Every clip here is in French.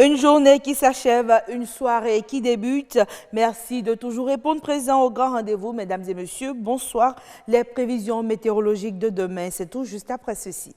Une journée qui s'achève, une soirée qui débute. Merci de toujours répondre présent au grand rendez-vous, mesdames et messieurs. Bonsoir. Les prévisions météorologiques de demain, c'est tout juste après ceci.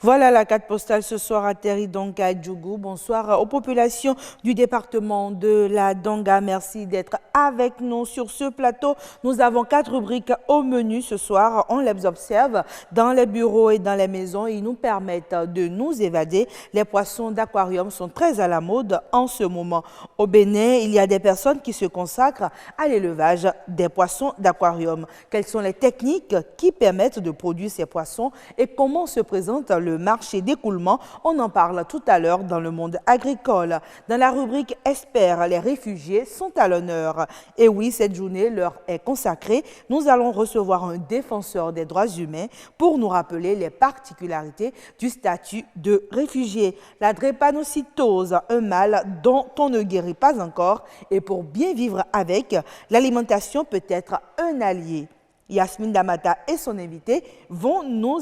Voilà la carte postale ce soir atterrit donc à Djougou. Bonsoir aux populations du département de la Donga. Merci d'être avec nous sur ce plateau. Nous avons 4 rubriques au menu ce soir. On les observe dans les bureaux et dans les maisons. Ils nous permettent de nous évader. Les poissons d'aquarium sont très à la mode en ce moment. Au Bénin, il y a des personnes qui se consacrent à l'élevage des poissons d'aquarium. Quelles sont les techniques qui permettent de produire ces poissons et comment se présente le marché d'écoulement? On en parle tout à l'heure dans le monde agricole. Dans la rubrique Experts, les réfugiés sont à l'honneur. Et oui, cette journée leur est consacrée. Nous allons recevoir un défenseur des droits humains pour nous rappeler les particularités du statut de réfugié. La drépanocytose, un mal dont on ne guérit pas encore. Et pour bien vivre avec, l'alimentation peut être un allié. Yasmine Damata et son invité vont nous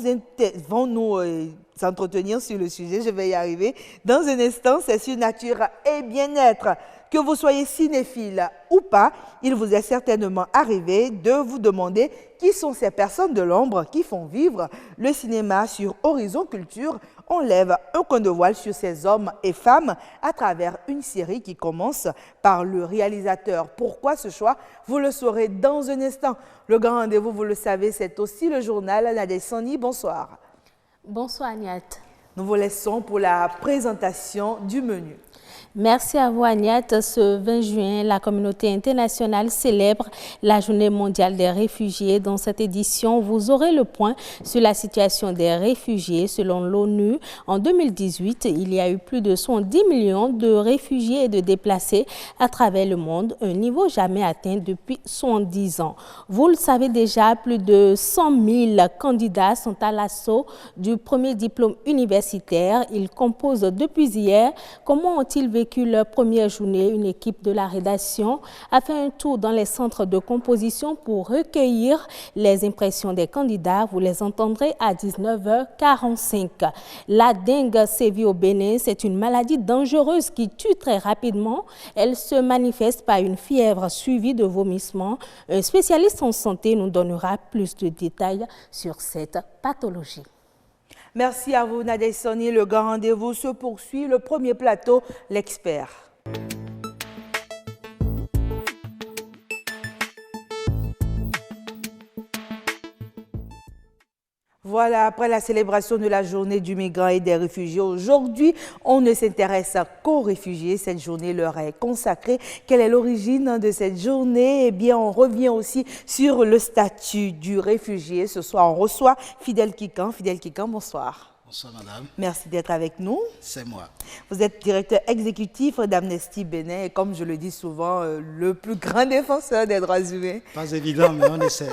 s'entretenir sur le sujet. Je vais y arriver. Dans un instant, c'est sur nature et bien-être. Que vous soyez cinéphile ou pas, il vous est certainement arrivé de vous demander qui sont ces personnes de l'ombre qui font vivre le cinéma. Sur Horizon Culture. On lève un coin de voile sur ces hommes et femmes à travers une série qui commence par le réalisateur. Pourquoi ce choix? Vous le saurez dans un instant. Le grand rendez-vous, vous le savez, c'est aussi le journal. Nadège Sani, bonsoir. Bonsoir Agnès. Nous vous laissons pour la présentation du menu. Merci à vous Agnès. Ce 20 juin, la communauté internationale célèbre la Journée mondiale des réfugiés. Dans cette édition, vous aurez le point sur la situation des réfugiés. Selon l'ONU, en 2018, il y a eu plus de 110 millions de réfugiés et de déplacés à travers le monde, un niveau jamais atteint depuis 110 ans. Vous le savez déjà, plus de 100 000 candidats sont à l'assaut du premier diplôme universitaire. Ils composent depuis hier. Comment ont-ils vécu leur première journée? Une équipe de la rédaction a fait un tour dans les centres de composition pour recueillir les impressions des candidats. Vous les entendrez à 19h45. La dengue sévit au Bénin. C'est une maladie dangereuse qui tue très rapidement. Elle se manifeste par une fièvre suivie de vomissements. Un spécialiste en santé nous donnera plus de détails sur cette pathologie. Merci à vous, Nadège Sani. Le grand rendez-vous se poursuit. Le premier plateau, l'expert. Voilà, après la célébration de la journée du migrant et des réfugiés, aujourd'hui, on ne s'intéresse qu'aux réfugiés. Cette journée leur est consacrée. Quelle est l'origine de cette journée? Eh bien, on revient aussi sur le statut du réfugié. Ce soir, on reçoit Fidèle Kikan. Fidèle Kikan, bonsoir. Bonsoir madame. Merci d'être avec nous. C'est moi. Vous êtes directeur exécutif d'Amnesty Bénin et comme je le dis souvent, le plus grand défenseur des droits humains. Pas évident, mais on essaie.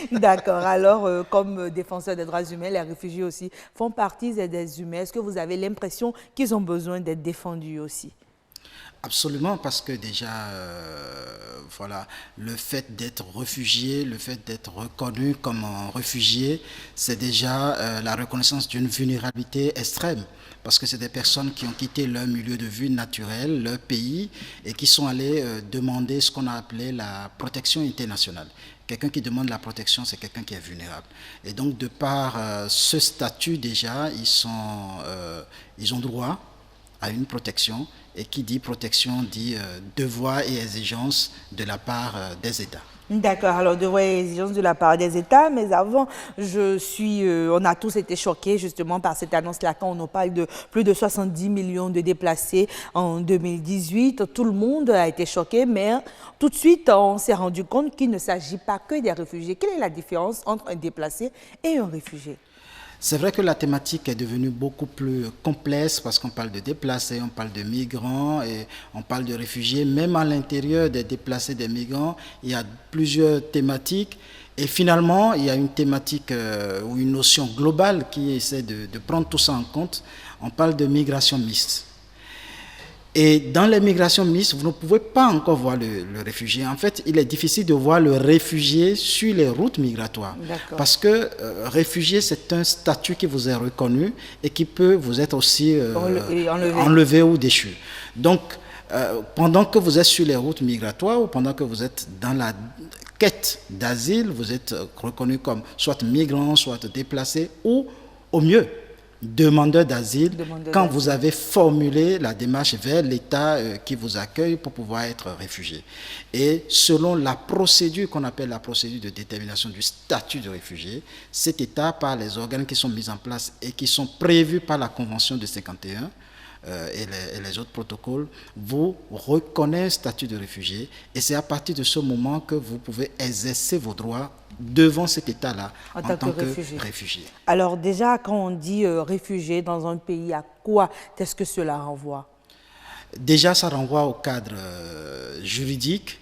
D'accord. Alors, comme défenseur des droits humains, les réfugiés aussi font partie des humains. Est-ce que vous avez l'impression qu'ils ont besoin d'être défendus aussi? Absolument, parce que déjà, voilà, le fait d'être réfugié, le fait d'être reconnu comme un réfugié, c'est déjà la reconnaissance d'une vulnérabilité extrême. Parce que c'est des personnes qui ont quitté leur milieu de vie naturel, leur pays, et qui sont allées demander ce qu'on a appelé la protection internationale. Quelqu'un qui demande la protection, c'est quelqu'un qui est vulnérable. Et donc, de par ce statut déjà, ils ont droit à une protection. Et qui dit protection dit devoir et exigence de la part des États. D'accord, alors devoir et exigence de la part des États, mais avant, on a tous été choqués justement par cette annonce-là quand on nous parle de plus de 70 millions de déplacés en 2018. Tout le monde a été choqué, mais tout de suite, on s'est rendu compte qu'il ne s'agit pas que des réfugiés. Quelle est la différence entre un déplacé et un réfugié? C'est vrai que la thématique est devenue beaucoup plus complexe parce qu'on parle de déplacés, on parle de migrants et on parle de réfugiés. Même à l'intérieur des déplacés, des migrants, il y a plusieurs thématiques. Et finalement, il y a une thématique ou une notion globale qui essaie de prendre tout ça en compte. On parle de migration mixte. Et dans les migrations mixtes, vous ne pouvez pas encore voir le réfugié. En fait, il est difficile de voir le réfugié sur les routes migratoires. Parce que réfugié, c'est un statut qui vous est reconnu et qui peut vous être aussi enlevé ou déchu. Donc, pendant que vous êtes sur les routes migratoires ou pendant que vous êtes dans la quête d'asile, vous êtes reconnu comme soit migrant, soit déplacé ou, au mieux, demandeur d'asile quand vous avez formulé la démarche vers l'État qui vous accueille pour pouvoir être réfugié. Et selon la procédure qu'on appelle la procédure de détermination du statut de réfugié, cet État, par les organes qui sont mis en place et qui sont prévus par la Convention de 51, et les autres protocoles, vous reconnaissent un statut de réfugié et c'est à partir de ce moment que vous pouvez exercer vos droits devant cet État-là en tant que réfugié. Alors déjà, quand on dit réfugié dans un pays, à quoi est-ce que cela renvoie? Déjà, ça renvoie au cadre juridique.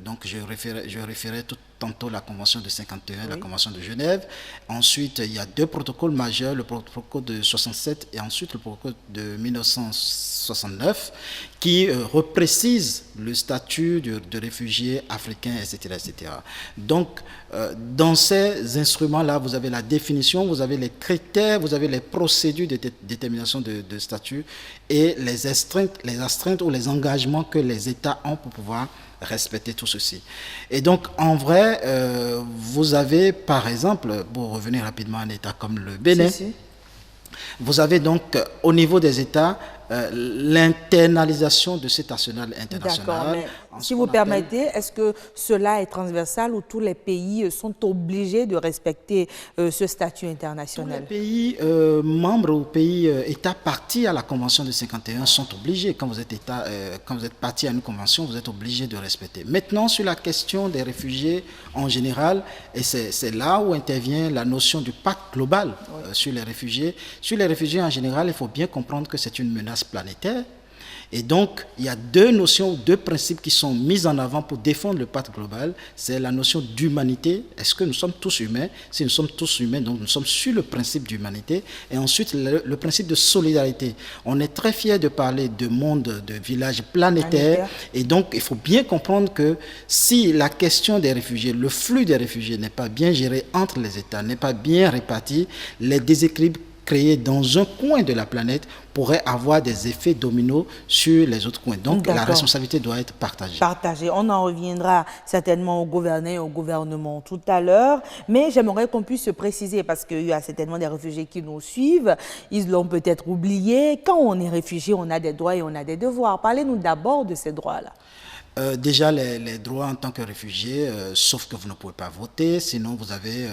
Donc, je référais tantôt la Convention de 51, la Convention de Genève. Ensuite, il y a deux protocoles majeurs, le protocole de 67 et ensuite le protocole de 1969, qui reprécisent le statut de réfugié africain, etc., etc. Donc, dans ces instruments-là, vous avez la définition, vous avez les critères, vous avez les procédures de détermination de statut et les astreintes ou les engagements que les États ont pour pouvoir respecter tout ceci. Et donc, en vrai, vous avez, par exemple, pour revenir rapidement à un État comme le Bénin, vous avez donc, au niveau des États, l'internalisation de cet arsenal international. D'accord, mais si vous permettez, est-ce que cela est transversal ou tous les pays sont obligés de respecter ce statut international? Tous les pays membres ou pays États partis à la Convention de 51 sont obligés. Quand vous êtes parti à une convention, vous êtes obligé de respecter. Maintenant, sur la question des réfugiés en général, et c'est là où intervient la notion du pacte global sur les réfugiés. Sur les réfugiés en général, il faut bien comprendre que c'est une menace planétaire. Et donc, il y a deux notions, deux principes qui sont mis en avant pour défendre le pacte global. C'est la notion d'humanité. Est-ce que nous sommes tous humains? Si nous sommes tous humains, donc nous sommes sur le principe d'humanité. Et ensuite, le principe de solidarité. On est très fiers de parler de monde, de village planétaire. Et donc, il faut bien comprendre que si la question des réfugiés, le flux des réfugiés n'est pas bien géré entre les États, n'est pas bien réparti, les déséquilibres créés dans un coin de la planète pourrait avoir des effets dominos sur les autres coins. Donc, la responsabilité doit être partagée. Partagée. On en reviendra certainement aux gouvernants et au gouvernement tout à l'heure, mais j'aimerais qu'on puisse se préciser parce qu'il y a certainement des réfugiés qui nous suivent. Ils l'ont peut-être oublié. Quand on est réfugié, on a des droits et on a des devoirs. Parlez-nous d'abord de ces droits-là. Déjà, les droits en tant que réfugié, sauf que vous ne pouvez pas voter, sinon vous avez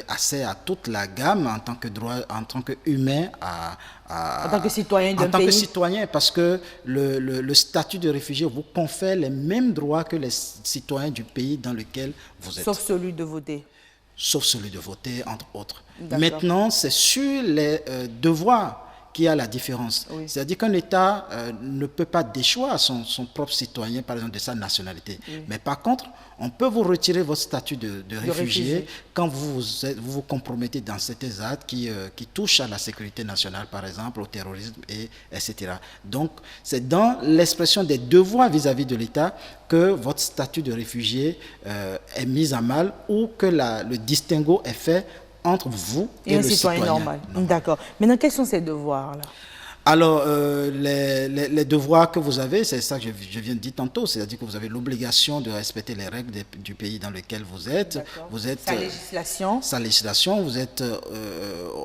accès à toute la gamme en tant que droit, en tant qu'humain, en tant que citoyen d'un pays. En tant que citoyen, parce que le statut de réfugié vous confère les mêmes droits que les citoyens du pays dans lequel vous êtes. Sauf celui de voter. sauf celui de voter, entre autres. Maintenant, c'est sur les devoirs qu'il y a la différence. Oui. C'est-à-dire qu'un État ne peut pas déchoir son propre citoyen, par exemple, de sa nationalité. Oui. Mais par contre, on peut vous retirer votre statut de réfugié quand vous compromettez dans certains actes qui touchent à la sécurité nationale, par exemple, au terrorisme, etc. Donc, c'est dans l'expression des devoirs vis-à-vis de l'État que votre statut de réfugié est mis à mal ou que le distinguo est fait entre vous et le citoyen normal. D'accord. Maintenant, quels sont ces devoirs-là? Alors, les devoirs que vous avez, c'est ça que je viens de dire tantôt, c'est-à-dire que vous avez l'obligation de respecter les règles du pays dans lequel vous êtes. Sa législation. Vous êtes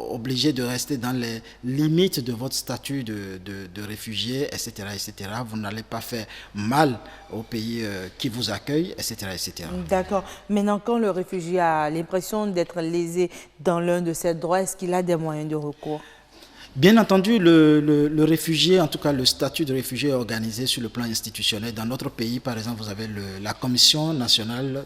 obligé de rester dans les limites de votre statut de réfugié, etc., etc. Vous n'allez pas faire mal au pays qui vous accueille, etc., etc. D'accord. Maintenant, quand le réfugié a l'impression d'être lésé dans l'un de ses droits, est-ce qu'il a des moyens de recours? Bien entendu, le réfugié, en tout cas le statut de réfugié est organisé sur le plan institutionnel. Dans notre pays, par exemple, vous avez la Commission nationale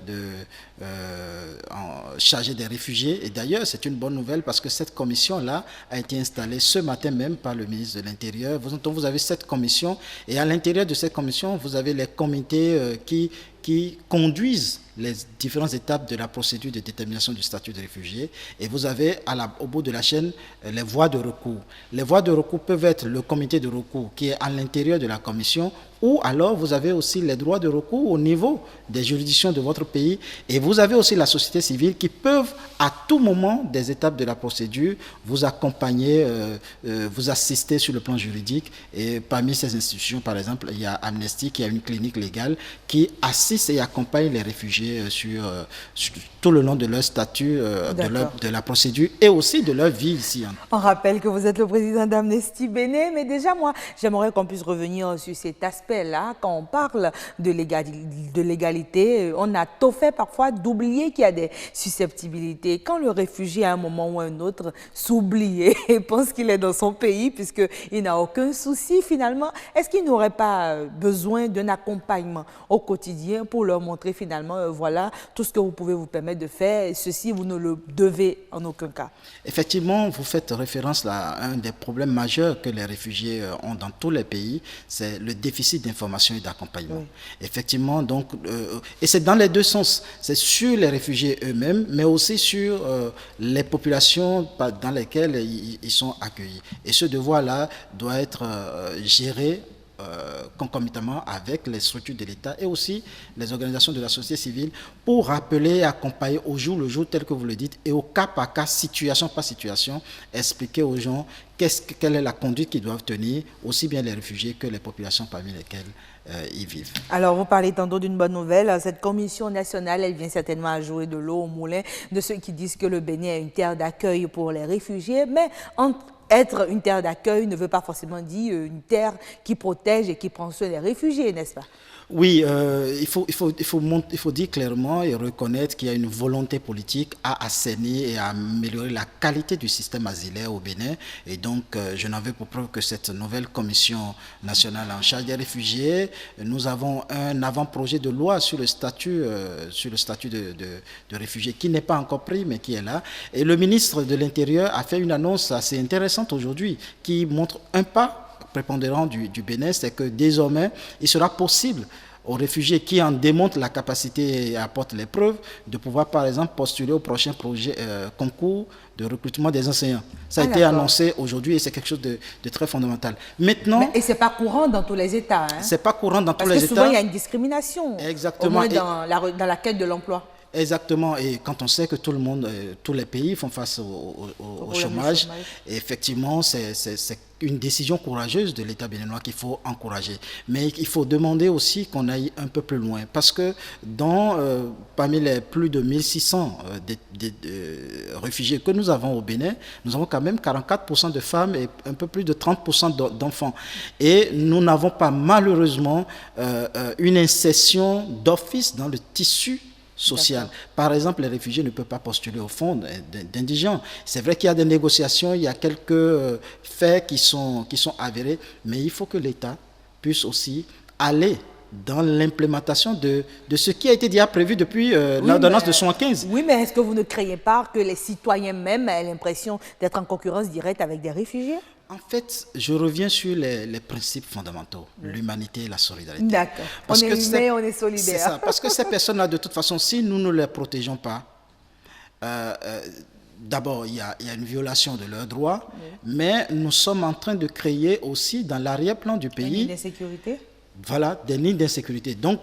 chargée des réfugiés. Et d'ailleurs, c'est une bonne nouvelle parce que cette commission-là a été installée ce matin même par le ministre de l'Intérieur. Vous avez cette commission et à l'intérieur de cette commission, vous avez les comités qui conduisent les différentes étapes de la procédure de détermination du statut de réfugié et vous avez au bout de la chaîne les voies de recours. Les voies de recours peuvent être le comité de recours qui est à l'intérieur de la commission ou alors vous avez aussi les droits de recours au niveau des juridictions de votre pays et vous avez aussi la société civile qui peuvent à tout moment des étapes de la procédure vous accompagner, vous assister sur le plan juridique et parmi ces institutions par exemple il y a Amnesty qui a une clinique légale qui assiste et accompagne les réfugiés sur tout le long de leur statut, de la procédure et aussi de leur vie ici. On rappelle que vous êtes le président d'Amnesty Bénin, mais déjà moi j'aimerais qu'on puisse revenir sur cet aspect-là. Quand on parle de l'égalité, on a tôt fait parfois d'oublier qu'il y a des susceptibilités. Quand le réfugié à un moment ou un autre s'oublie et pense qu'il est dans son pays puisqu'il n'a aucun souci finalement, est-ce qu'il n'aurait pas besoin d'un accompagnement au quotidien pour leur montrer finalement, voilà, tout ce que vous pouvez vous permettre de faire, et ceci, vous ne le devez en aucun cas? Effectivement, vous faites référence à un des problèmes majeurs que les réfugiés ont dans tous les pays, c'est le déficit d'information et d'accompagnement. Oui. Effectivement, donc, et c'est dans les deux sens, c'est sur les réfugiés eux-mêmes, mais aussi sur les populations dans lesquelles ils sont accueillis. Et ce devoir-là doit être géré concomitamment avec les structures de l'État et aussi les organisations de la société civile pour rappeler et accompagner au jour le jour tel que vous le dites et au cas par cas, situation par situation, expliquer aux gens quelle est la conduite qu'ils doivent tenir, aussi bien les réfugiés que les populations parmi lesquelles ils vivent. Alors, vous parlez tantôt d'une bonne nouvelle. Cette commission nationale, elle vient certainement ajouter de l'eau au moulin de ceux qui disent que le Bénin est une terre d'accueil pour les réfugiés, mais être une terre d'accueil ne veut pas forcément dire une terre qui protège et qui prend soin des réfugiés, n'est-ce pas? Oui, il faut dire clairement et reconnaître qu'il y a une volonté politique à assainir et à améliorer la qualité du système asilaire au Bénin. Et donc, je n'en veux pour preuve que cette nouvelle commission nationale en charge des réfugiés, nous avons un avant-projet de loi sur le statut de réfugié qui n'est pas encore pris, mais qui est là. Et le ministre de l'Intérieur a fait une annonce assez intéressante aujourd'hui qui montre un pas prépondérant du Bénin, c'est que désormais, il sera possible aux réfugiés qui en démontrent la capacité et apportent les preuves de pouvoir, par exemple, postuler au prochain concours de recrutement des enseignants. Ça a été annoncé aujourd'hui et c'est quelque chose de très fondamental. Maintenant, et ce n'est pas courant dans tous les États. Hein? Ce n'est pas courant dans tous les États. Parce que souvent, il y a une discrimination. Exactement. Au moins dans la quête de l'emploi. Exactement, et quand on sait que tous les pays font face au chômage, et effectivement, c'est une décision courageuse de l'État béninois qu'il faut encourager. Mais il faut demander aussi qu'on aille un peu plus loin, parce que parmi les plus de 1600 réfugiés que nous avons au Bénin, nous avons quand même 44% de femmes et un peu plus de 30% d'enfants. Et nous n'avons pas malheureusement une insertion d'office dans le tissu social. Par exemple, les réfugiés ne peuvent pas postuler au fonds d'indigents. C'est vrai qu'il y a des négociations, il y a quelques faits qui sont avérés, mais il faut que l'État puisse aussi aller dans l'implémentation de ce qui a été déjà prévu depuis l'ordonnance de 75. Oui, mais est-ce que vous ne craignez pas que les citoyens même aient l'impression d'être en concurrence directe avec des réfugiés? En fait, je reviens sur les principes fondamentaux, l'humanité et la solidarité. D'accord. On est humain, on est solidaire. C'est ça, parce que ces personnes-là, de toute façon, si nous ne les protégeons pas, d'abord, il y a une violation de leurs droits, mais nous sommes en train de créer aussi dans l'arrière-plan du pays... Une insécurité. Voilà, des nids d'insécurité. Donc,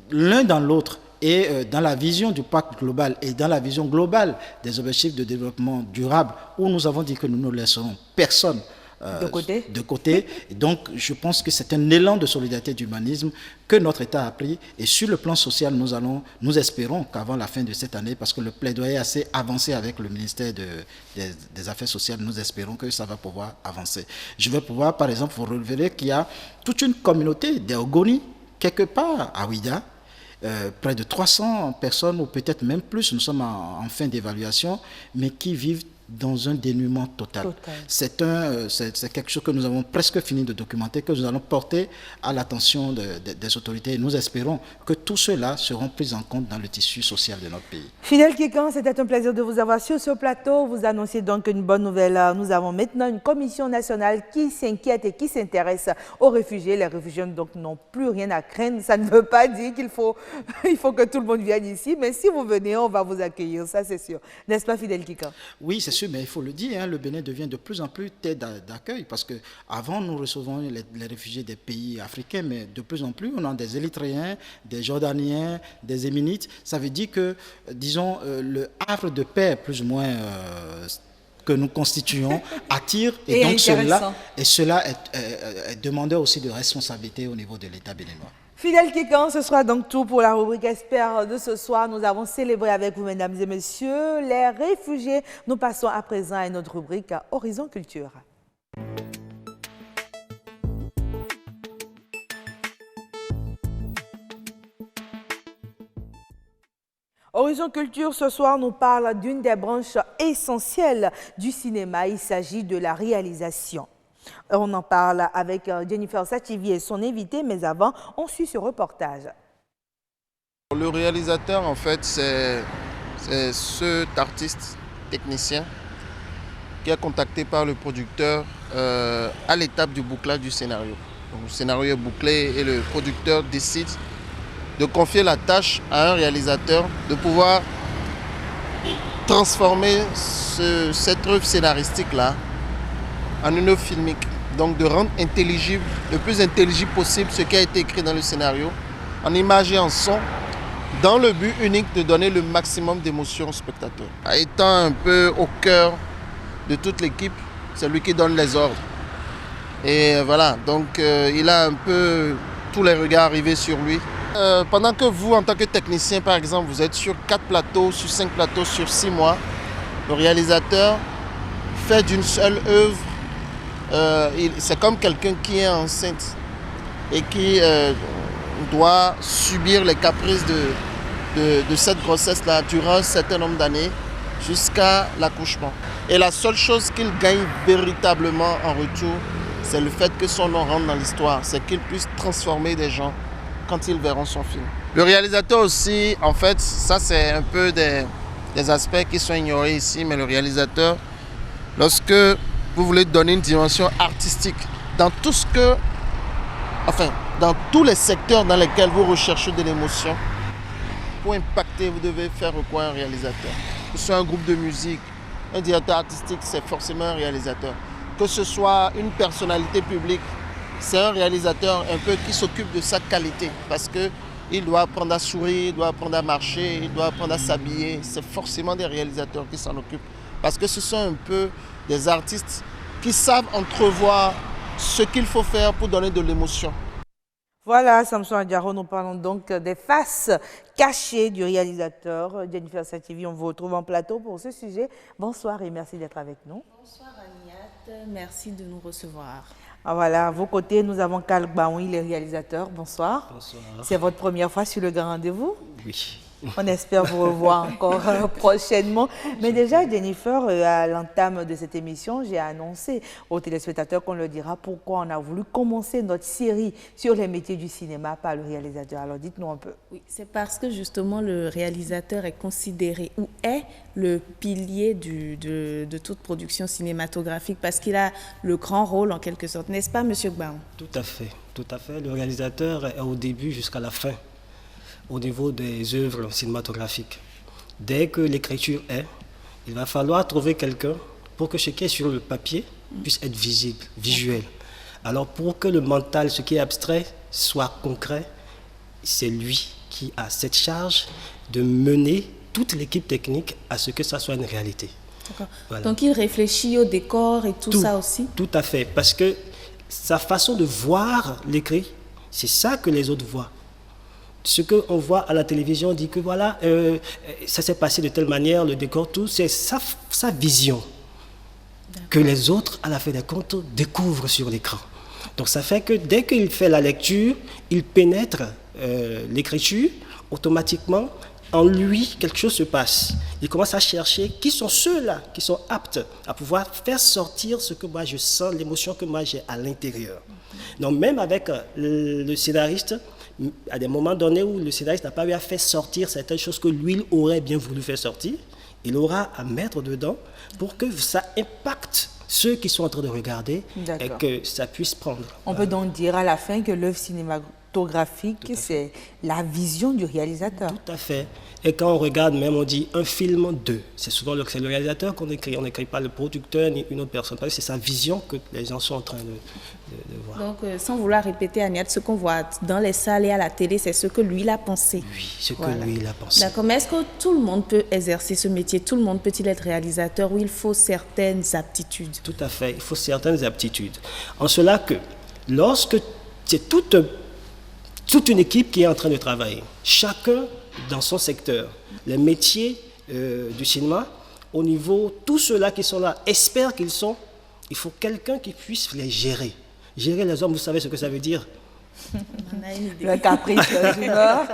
l'un dans l'autre, et dans la vision du pacte global et dans la vision globale des objectifs de développement durable, où nous avons dit que nous ne laisserons personne de côté. Et donc, je pense que c'est un élan de solidarité et d'humanisme que notre État a pris. Et sur le plan social, nous espérons qu'avant la fin de cette année, parce que le plaidoyer est assez avancé avec le ministère des Affaires sociales, nous espérons que ça va pouvoir avancer. Je vais pouvoir, par exemple, vous relever qu'il y a toute une communauté des Ogoni, quelque part à Ouidah, près de 300 personnes, ou peut-être même plus, nous sommes en fin d'évaluation, mais qui vivent dans un dénuement total. C'est quelque chose que nous avons presque fini de documenter, que nous allons porter à l'attention des autorités. Et nous espérons que tous ceux-là seront pris en compte dans le tissu social de notre pays. Fidèle Kikan, c'était un plaisir de vous avoir sur ce plateau. Vous annoncez donc une bonne nouvelle. Nous avons maintenant une commission nationale qui s'inquiète et qui s'intéresse aux réfugiés. Les réfugiés donc n'ont plus rien à craindre. Ça ne veut pas dire qu'il faut, que tout le monde vienne ici, mais si vous venez, on va vous accueillir, ça c'est sûr. N'est-ce pas, Fidèle Kikan? Oui, c'est sûr, mais il faut le dire, hein, le Bénin devient de plus en plus terre d'accueil, parce qu'avant, nous recevons les réfugiés des pays africains, mais de plus en plus, on a des Érythréens, des Jordaniens, des Yéménites. Ça veut dire que, disons, le havre de paix, plus ou moins, que nous constituons, attire, et donc cela est demandeur aussi de responsabilité au niveau de l'État béninois. Fidèle Kikan, ce sera donc tout pour la rubrique Expert de ce soir. Nous avons célébré avec vous, mesdames et messieurs, les réfugiés. Nous passons à présent à notre rubrique Horizon Culture. Horizon Culture, ce soir, nous parle d'une des branches essentielles du cinéma. Il s'agit de la réalisation. On en parle avec Jennifer Sativi et son invité, mais avant, on suit ce reportage. Le réalisateur, en fait, c'est cet artiste technicien qui est contacté par le producteur à l'étape du bouclage du scénario. Donc, le scénario est bouclé et le producteur décide de confier la tâche à un réalisateur de pouvoir transformer cette œuvre scénaristique-là en une œuvre filmique. Donc de rendre intelligible, le plus intelligible possible ce qui a été écrit dans le scénario, en images et en son, dans le but unique de donner le maximum d'émotion au spectateur. Étant un peu au cœur de toute l'équipe, c'est lui qui donne les ordres. Et voilà, donc il a un peu tous les regards rivés sur lui. Pendant que vous, en tant que technicien, par exemple, vous êtes sur 4 plateaux, sur 5 plateaux, sur 6 mois, le réalisateur fait d'une seule œuvre. C'est comme quelqu'un qui est enceinte et qui doit subir les caprices de cette grossesse-là durant un certain nombre d'années jusqu'à l'accouchement. Et la seule chose qu'il gagne véritablement en retour, c'est le fait que son nom rentre dans l'histoire, c'est qu'il puisse transformer des gens quand ils verront son film. Le réalisateur aussi, en fait, ça c'est un peu des aspects qui sont ignorés ici, mais le réalisateur, lorsque vous voulez donner une dimension artistique dans tout ce que, enfin, dans tous les secteurs dans lesquels vous recherchez de l'émotion, pour impacter, vous devez faire recours à un réalisateur. Que ce soit un groupe de musique, un directeur artistique, c'est forcément un réalisateur. Que ce soit une personnalité publique, c'est un réalisateur un peu qui s'occupe de sa qualité parce qu'il doit apprendre à sourire, il doit apprendre à marcher, il doit apprendre à s'habiller. C'est forcément des réalisateurs qui s'en occupent parce que ce sont un peu des artistes qui savent entrevoir ce qu'il faut faire pour donner de l'émotion. Voilà, Samson Adjaro, nous parlons donc des faces cachées du réalisateur. Jennifer Sativi, on vous retrouve en plateau pour ce sujet. Bonsoir et merci d'être avec nous. Bonsoir Agnat, merci de nous recevoir. Ah, voilà, à vos côtés, nous avons Karl Baoui, le réalisateur. Bonsoir. Bonsoir. C'est votre première fois sur le grand rendez-vous? Oui. On espère vous revoir encore prochainement. Mais déjà, Jennifer, à l'entame de cette émission, j'ai annoncé aux téléspectateurs qu'on leur dira pourquoi on a voulu commencer notre série sur les métiers du cinéma par le réalisateur. Alors, dites-nous un peu. Oui, c'est parce que justement le réalisateur est considéré ou est le pilier de toute production cinématographique parce qu'il a le grand rôle en quelque sorte, n'est-ce pas, Monsieur Gbaon? Tout à fait, tout à fait. Le réalisateur est au début jusqu'à la fin, au niveau des œuvres cinématographiques. Dès que l'écriture est, il va falloir trouver quelqu'un pour que ce qui est sur le papier puisse être visible, visuel. Alors pour que le mental, ce qui est abstrait, soit concret, c'est lui qui a cette charge de mener toute l'équipe technique à ce que ça soit une réalité. Voilà. Donc il réfléchit au décor et tout ça aussi? Tout à fait, parce que sa façon de voir l'écrit, c'est ça que les autres voient. Ce qu'on voit à la télévision dit que voilà, ça s'est passé de telle manière, le décor, tout, c'est sa vision que les autres, à la fin des comptes, découvrent sur l'écran. Donc ça fait que dès qu'il fait la lecture, il pénètre l'écriture, automatiquement, en lui, quelque chose se passe. Il commence à chercher qui sont ceux-là qui sont aptes à pouvoir faire sortir ce que moi je sens, l'émotion que moi j'ai à l'intérieur. Donc même avec le scénariste, à des moments donnés où le scénariste n'a pas eu à faire sortir certaines choses que lui aurait bien voulu faire sortir, il aura à mettre dedans pour que ça impacte ceux qui sont en train de regarder et que ça puisse prendre. On peut donc dire à la fin que l'œuvre cinématographique, c'est la vision du réalisateur. Tout à fait. Et quand on regarde même, on dit un film 2. C'est souvent le réalisateur qu'on écrit. On n'écrit pas le producteur ni une autre personne. Parce que c'est sa vision que les gens sont en train de voir. Donc, sans vouloir répéter, Agnès, ce qu'on voit dans les salles et à la télé, c'est ce que lui, il a pensé. Oui, ce que lui, il a pensé. D'accord. Mais est-ce que tout le monde peut exercer ce métier? Tout le monde peut-il être réalisateur ou il faut certaines aptitudes? Tout à fait. Il faut certaines aptitudes. En cela que, lorsque c'est toute une équipe qui est en train de travailler, chacun dans son secteur, les métiers du cinéma, au niveau, tous ceux-là qui sont là, espèrent qu'ils sont, il faut quelqu'un qui puisse les gérer. Gérer les hommes, vous savez ce que ça veut dire? Le caprice, l'humeur.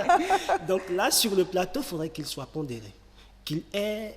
Donc là, sur le plateau, il faudrait qu'il soit pondéré, qu'il ait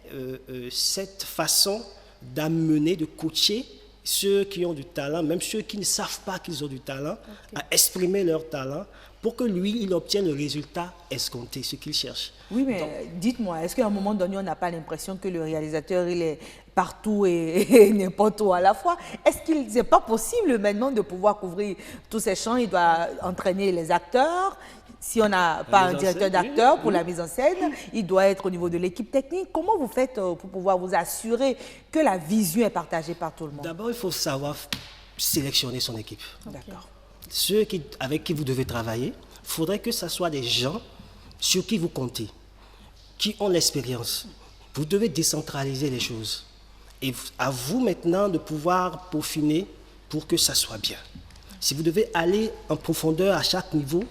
cette façon d'amener, de coacher ceux qui ont du talent, même ceux qui ne savent pas qu'ils ont du talent, à exprimer leur talent pour que lui, il obtienne le résultat escompté, ce qu'il cherche. Oui, mais dites-moi, est-ce qu'à un moment donné, on n'a pas l'impression que le réalisateur, il est partout et n'importe où à la fois? Est-ce qu'il n'est pas possible maintenant de pouvoir couvrir tous ces champs? Il doit entraîner les acteurs. Si on n'a pas un directeur d'acteur pour la mise en scène, il doit être au niveau de l'équipe technique. Comment vous faites pour pouvoir vous assurer que la vision est partagée par tout le monde? D'abord, il faut savoir sélectionner son équipe. D'accord. Ceux avec qui vous devez travailler, il faudrait que ce soit des gens sur qui vous comptez, qui ont l'expérience. Vous devez décentraliser les choses. Et à vous maintenant de pouvoir peaufiner pour que ça soit bien. Si vous devez aller en profondeur à chaque niveau,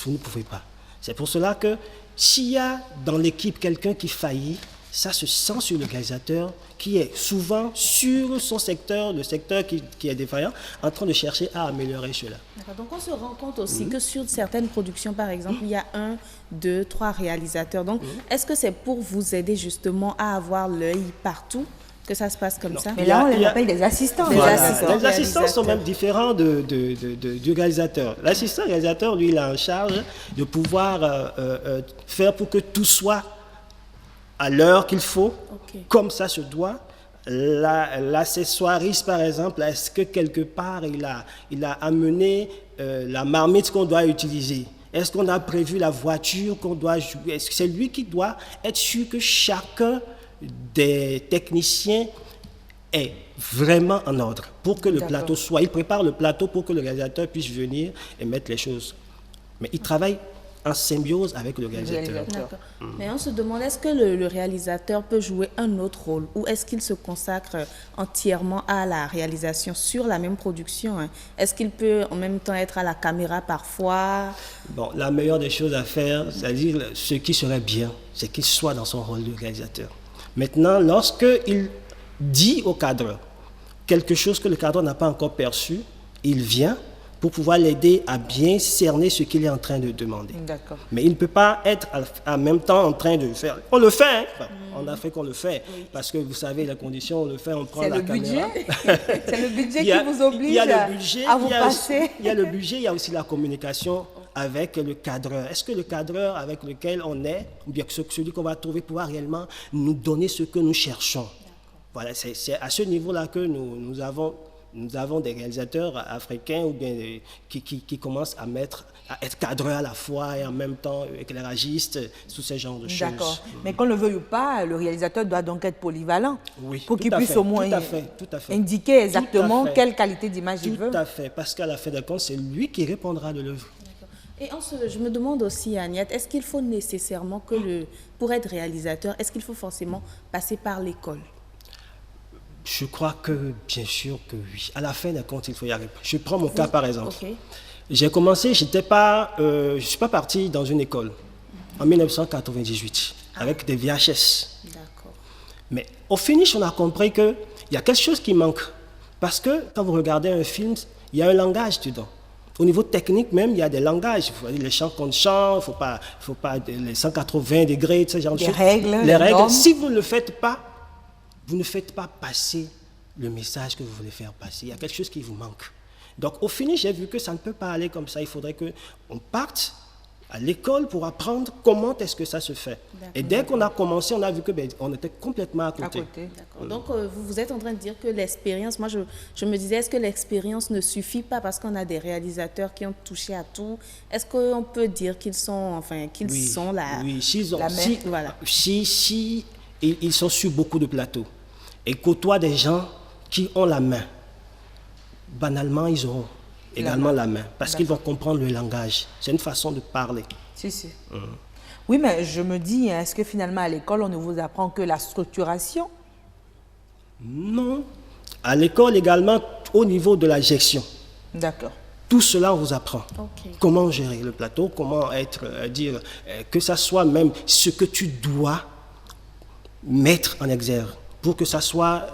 vous ne pouvez pas. C'est pour cela que s'il y a dans l'équipe quelqu'un qui faillit, ça se sent sur le réalisateur qui est souvent sur son secteur, le secteur qui est défaillant, en train de chercher à améliorer cela. Donc on se rend compte aussi que sur certaines productions, par exemple, il y a 1, 2, 3 réalisateurs. Donc est-ce que c'est pour vous aider justement à avoir l'œil partout que ça se passe comme ça? Mais là, on les appelle des assistants. Voilà. Les assistants sont même différents du réalisateur. L'assistant réalisateur, lui, il a en charge de pouvoir faire pour que tout soit à l'heure qu'il faut, comme ça se doit. L'accessoiriste, par exemple, est-ce que quelque part, il a amené la marmite qu'on doit utiliser? Est-ce qu'on a prévu la voiture qu'on doit jouer? Est-ce que c'est lui qui doit être sûr que chacun des techniciens est vraiment en ordre pour que le plateau soit... Il prépare le plateau pour que le réalisateur puisse venir et mettre les choses. Mais il travaille en symbiose avec le réalisateur. Mais on se demande, est-ce que le réalisateur peut jouer un autre rôle ou est-ce qu'il se consacre entièrement à la réalisation sur la même production, hein? Est-ce qu'il peut en même temps être à la caméra parfois? Bon, la meilleure des choses à faire, c'est-à-dire ce qui serait bien, c'est qu'il soit dans son rôle de réalisateur. Maintenant, lorsqu'il dit au cadre quelque chose que le cadre n'a pas encore perçu, il vient pour pouvoir l'aider à bien cerner ce qu'il est en train de demander. D'accord. Mais il ne peut pas être en même temps en train de faire. On le fait, hein? Enfin, en Afrique on le fait, parce que vous savez les conditions, on le fait, on prend la caméra. C'est le budget Il y a- qui vous oblige il y a le budget, à vous il y a passer. aussi- il y a le budget, il y a aussi la communication avec le cadreur. Est-ce que le cadreur avec lequel on est, ou bien celui qu'on va trouver, pourra réellement nous donner ce que nous cherchons? Voilà, c'est à ce niveau-là que nous avons des réalisateurs africains ou bien qui commencent à être cadreurs à la fois et en même temps éclairagistes, tout ce genre de choses. D'accord. Mais qu'on le veuille ou pas, le réalisateur doit donc être polyvalent Oui, pour tout qu'il à puisse fait, au moins tout à fait. indiquer exactement fait. quelle qualité d'image il Tout veut. à fait, parce qu'à la fin de compte, c'est lui qui répondra de l'œuvre. Et je me demande aussi, Agnès, est-ce qu'il faut nécessairement pour être réalisateur, est-ce qu'il faut forcément passer par l'école? Je crois que, bien sûr que oui. À la fin de compte, il faut y arriver. Je prends mon cas par exemple. Ok. J'ai commencé, je ne suis pas parti dans une école en 1998 avec des VHS. D'accord. Mais au finish, on a compris qu'il y a quelque chose qui manque. Parce que quand vous regardez un film, il y a un langage dedans. Au niveau technique même, il y a des langages. Il faut dire les chants qu'on chante, il ne faut pas les 180 degrés, ce genre de Les choses. règles, Les les règles. normes. Si vous ne le faites pas, vous ne faites pas passer le message que vous voulez faire passer. Il y a quelque chose qui vous manque. Donc au finish, j'ai vu que ça ne peut pas aller comme ça. Il faudrait qu'on parte à l'école pour apprendre comment est-ce que ça se fait. Et dès qu'on a commencé, on a vu que on était complètement à côté. D'accord. Donc, vous êtes en train de dire que l'expérience, moi je me disais, est-ce que l'expérience ne suffit pas parce qu'on a des réalisateurs qui ont touché à tout? Est-ce qu'on peut dire qu'ils sont, Oui, s'ils ont, la main, voilà. si ils sont sur beaucoup de plateaux et côtoient des gens qui ont la main, banalement, ils auront également la main parce qu'ils vont comprendre le langage. C'est une façon de parler. Si. Oui, mais je me dis, est-ce que finalement à l'école, on ne vous apprend que la structuration? Non. À l'école également, au niveau de la gestion. D'accord. Tout cela, on vous apprend. Ok. Comment gérer le plateau, comment que ça soit même ce que tu dois mettre en exergue pour que ça soit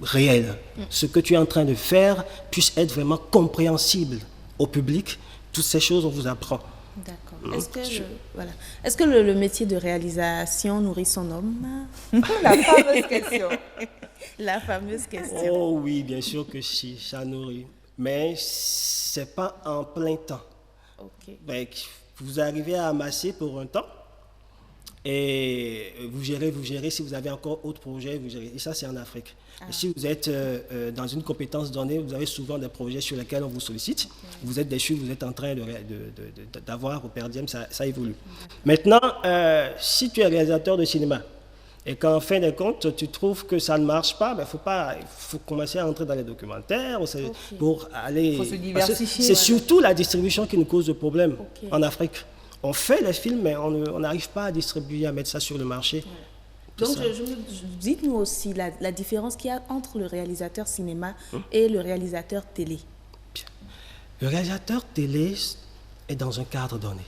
réel. Ce que tu es en train de faire puisse être vraiment compréhensible au public. Toutes ces choses, on vous apprend. D'accord. Est-ce que le métier de réalisation nourrit son homme? La fameuse question. La fameuse question. Oh oui, bien sûr que si, ça nourrit. Mais ce n'est pas en plein temps. Ok. Vous arrivez à amasser pour un temps et vous gérez. Si vous avez encore autre projet, vous gérez. Et ça, c'est en Afrique. Et si vous êtes dans une compétence donnée, vous avez souvent des projets sur lesquels on vous sollicite. Okay. Vous êtes déçu, vous êtes en train d'avoir au per diem, ça évolue. Maintenant, si tu es réalisateur de cinéma et qu'en fin de compte, tu trouves que ça ne marche pas, il faut commencer à entrer dans les documentaires pour aller... Il faut se diversifier. C'est surtout la distribution qui nous cause de problèmes en Afrique. On fait les films, mais on n'arrive pas à distribuer, à mettre ça sur le marché. Donc, dites-nous aussi la différence qu'il y a entre le réalisateur cinéma et le réalisateur télé. Bien. Le réalisateur télé est dans un cadre donné.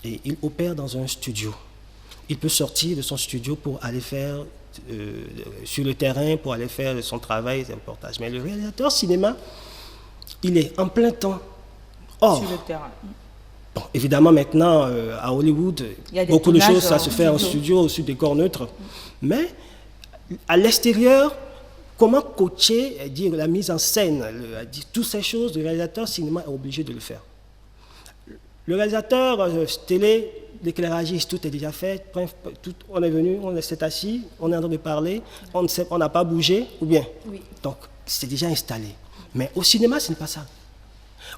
Et il opère dans un studio. Il peut sortir de son studio pour aller faire sur le terrain, pour aller faire son travail, ses reportages. Mais le réalisateur cinéma, il est en plein temps hors. Sur le terrain. Bon, évidemment, maintenant, à Hollywood, beaucoup de choses, ça se fait en studio, sur des corps neutres. Mais à l'extérieur, comment coacher, dire la mise en scène, toutes ces choses, le réalisateur cinéma est obligé de le faire. Le réalisateur télé, l'éclairagiste, tout est déjà fait. On est venu, on s'est assis, on est en train de parler, on n'a pas bougé, ou bien. Oui. Donc, c'est déjà installé. Mais au cinéma, ce n'est pas ça.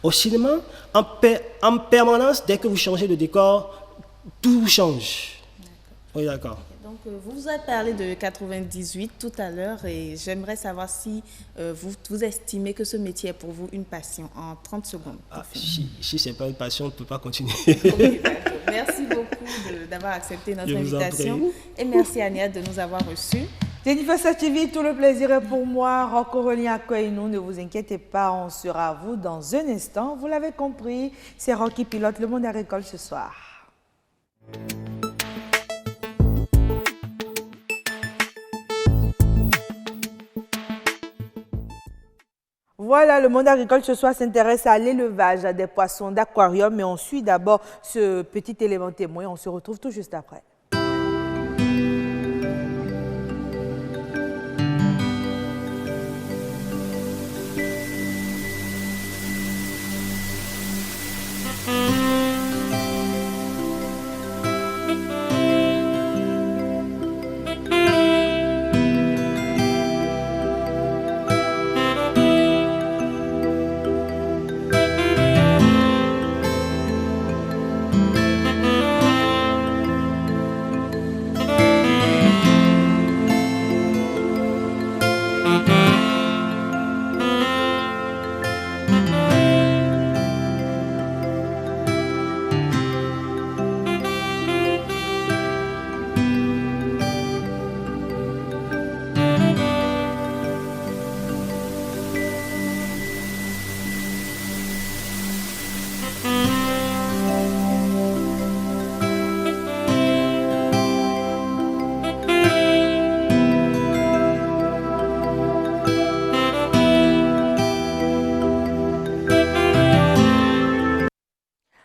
Au cinéma, en permanence, dès que vous changez de décor, tout change. Oui, d'accord. Donc, vous avez parlé de 98 tout à l'heure et j'aimerais savoir si vous estimez que ce métier est pour vous une passion en 30 secondes. Si ce n'est pas une passion, on ne peut pas continuer. Oui, merci beaucoup d'avoir accepté notre invitation et merci Agnès de nous avoir reçus. Jennifer Sachivi, tout le plaisir est pour moi. Roch Aurélien Koinou, ne vous inquiétez pas, on sera à vous dans un instant. Vous l'avez compris, c'est Roch qui pilote le Monde agricole ce soir. Voilà. Voilà, le monde agricole ce soir s'intéresse à l'élevage des poissons d'aquarium, mais on suit d'abord ce petit élément témoin. On se retrouve tout juste après.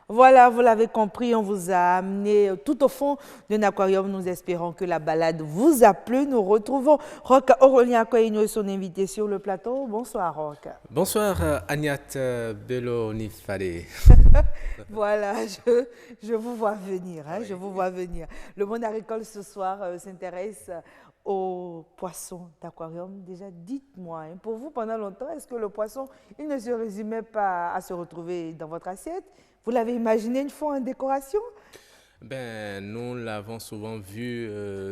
Voilà, vous l'avez compris, on vous a amené tout au fond d'un aquarium. Nous espérons que la balade vous a plu. Nous retrouvons Roch Aurélien Koino et son invité sur le plateau. Bonsoir, Roch. Bonsoir, Agnat Bello Nifade. Voilà, je vous vois venir, hein, je vous vois venir. Le monde agricole ce soir s'intéresse aux poissons d'aquarium. Déjà, dites-moi, hein, pour vous, pendant longtemps, est-ce que le poisson, il ne se résumait pas à se retrouver dans votre assiette? Vous l'avez imaginé une fois en décoration? Ben, nous l'avons souvent vu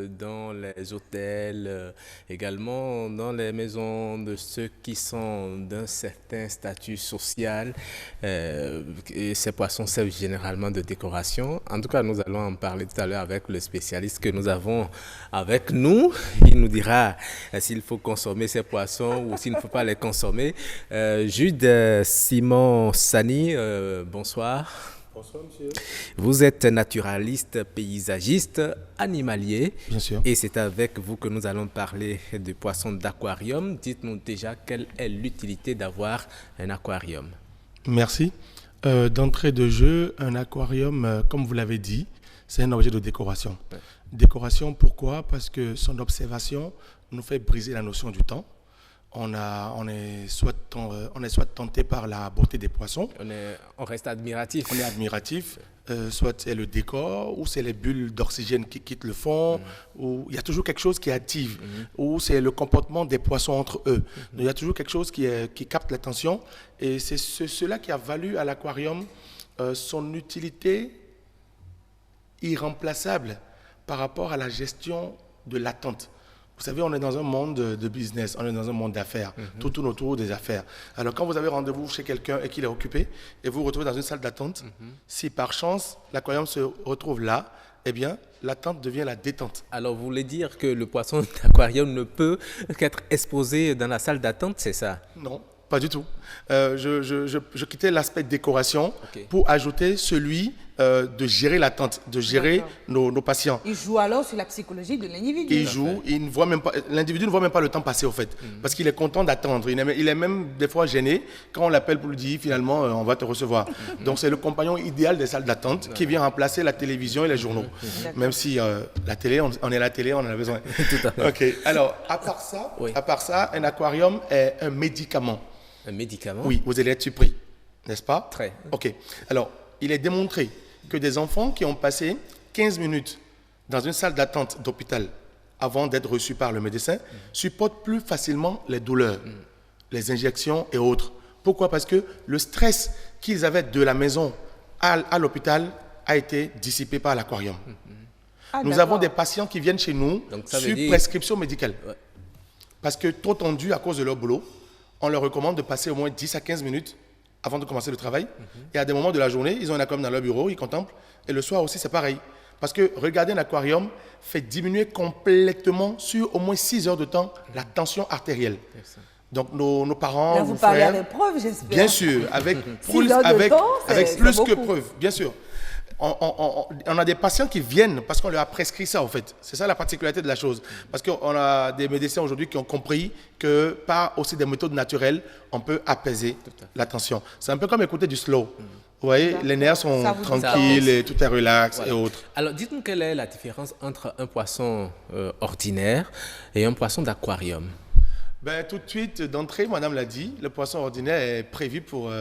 dans les hôtels, également dans les maisons de ceux qui sont d'un certain statut social. Et ces poissons servent généralement de décoration. En tout cas, nous allons en parler tout à l'heure avec le spécialiste que nous avons avec nous. Il nous dira s'il faut consommer ces poissons ou s'il ne faut pas les consommer. Jude Simon Sani, bonsoir. Bonsoir, monsieur. Vous êtes naturaliste, paysagiste, animalier. Bien sûr. Et c'est avec vous que nous allons parler de poissons d'aquarium. Dites-nous déjà quelle est l'utilité d'avoir un aquarium. Merci. D'entrée de jeu, un aquarium, comme vous l'avez dit, c'est un objet de décoration. Ouais. Décoration, pourquoi? Parce que son observation nous fait briser la notion du temps. On est soit tenté par la beauté des poissons. On reste admiratif. On est admiratif. Soit c'est le décor, ou c'est les bulles d'oxygène qui quittent le fond, ou il y a toujours quelque chose qui active, ou c'est le comportement des poissons entre eux. Donc, il y a toujours quelque chose qui capte l'attention. Et c'est cela qui a valu à l'aquarium son utilité irremplaçable par rapport à la gestion de l'attente. Vous savez, on est dans un monde de business, on est dans un monde d'affaires, tout tourne autour des affaires. Alors quand vous avez rendez-vous chez quelqu'un et qu'il est occupé, et vous vous retrouvez dans une salle d'attente, si par chance l'aquarium se retrouve là, eh bien l'attente devient la détente. Alors vous voulez dire que le poisson d'aquarium ne peut qu'être exposé dans la salle d'attente, c'est ça? Non, pas du tout. Je quittais l'aspect décoration pour ajouter celui de gérer l'attente, de gérer nos patients. Il joue alors sur la psychologie de l'individu. Il joue, l'individu ne voit même pas le temps passer au fait, parce qu'il est content d'attendre. Il est même des fois gêné quand on l'appelle pour lui dire finalement on va te recevoir. Donc c'est le compagnon idéal des salles d'attente qui vient remplacer la télévision et les journaux. Même si la télé, on est la télé, on en a besoin. Tout à fait. Ok. Alors à part ça, un aquarium est un médicament. Un médicament? Oui, vous allez être surpris, n'est-ce pas? Très. Ok. Alors, il est démontré que des enfants qui ont passé 15 minutes dans une salle d'attente d'hôpital avant d'être reçus par le médecin supportent plus facilement les douleurs, les injections et autres. Pourquoi? Parce que le stress qu'ils avaient de la maison à l'hôpital a été dissipé par l'aquarium. Nous avons des patients qui viennent chez nous sur prescription médicale. Ouais. Parce que trop tendus à cause de leur boulot, on leur recommande de passer au moins 10 à 15 minutes avant de commencer le travail. Et à des moments de la journée, ils ont un aquarium dans leur bureau, ils contemplent. Et le soir aussi, c'est pareil. Parce que regarder un aquarium fait diminuer complètement, sur au moins 6 heures de temps, la tension artérielle. Donc nos parents, là, vous parlez avec preuve, j'espère. Bien sûr, avec plus temps, que beaucoup. preuve, bien sûr. On a des patients qui viennent parce qu'on leur a prescrit ça, en fait. C'est ça la particularité de la chose. Parce qu'on a des médecins aujourd'hui qui ont compris que par aussi des méthodes naturelles, on peut apaiser la tension. C'est un peu comme écouter du slow. Vous voyez, les nerfs sont tranquilles, et tout est relax et autres. Alors, dites-nous quelle est la différence entre un poisson ordinaire et un poisson d'aquarium? Ben, tout de suite, d'entrée, madame l'a dit, le poisson ordinaire est prévu pour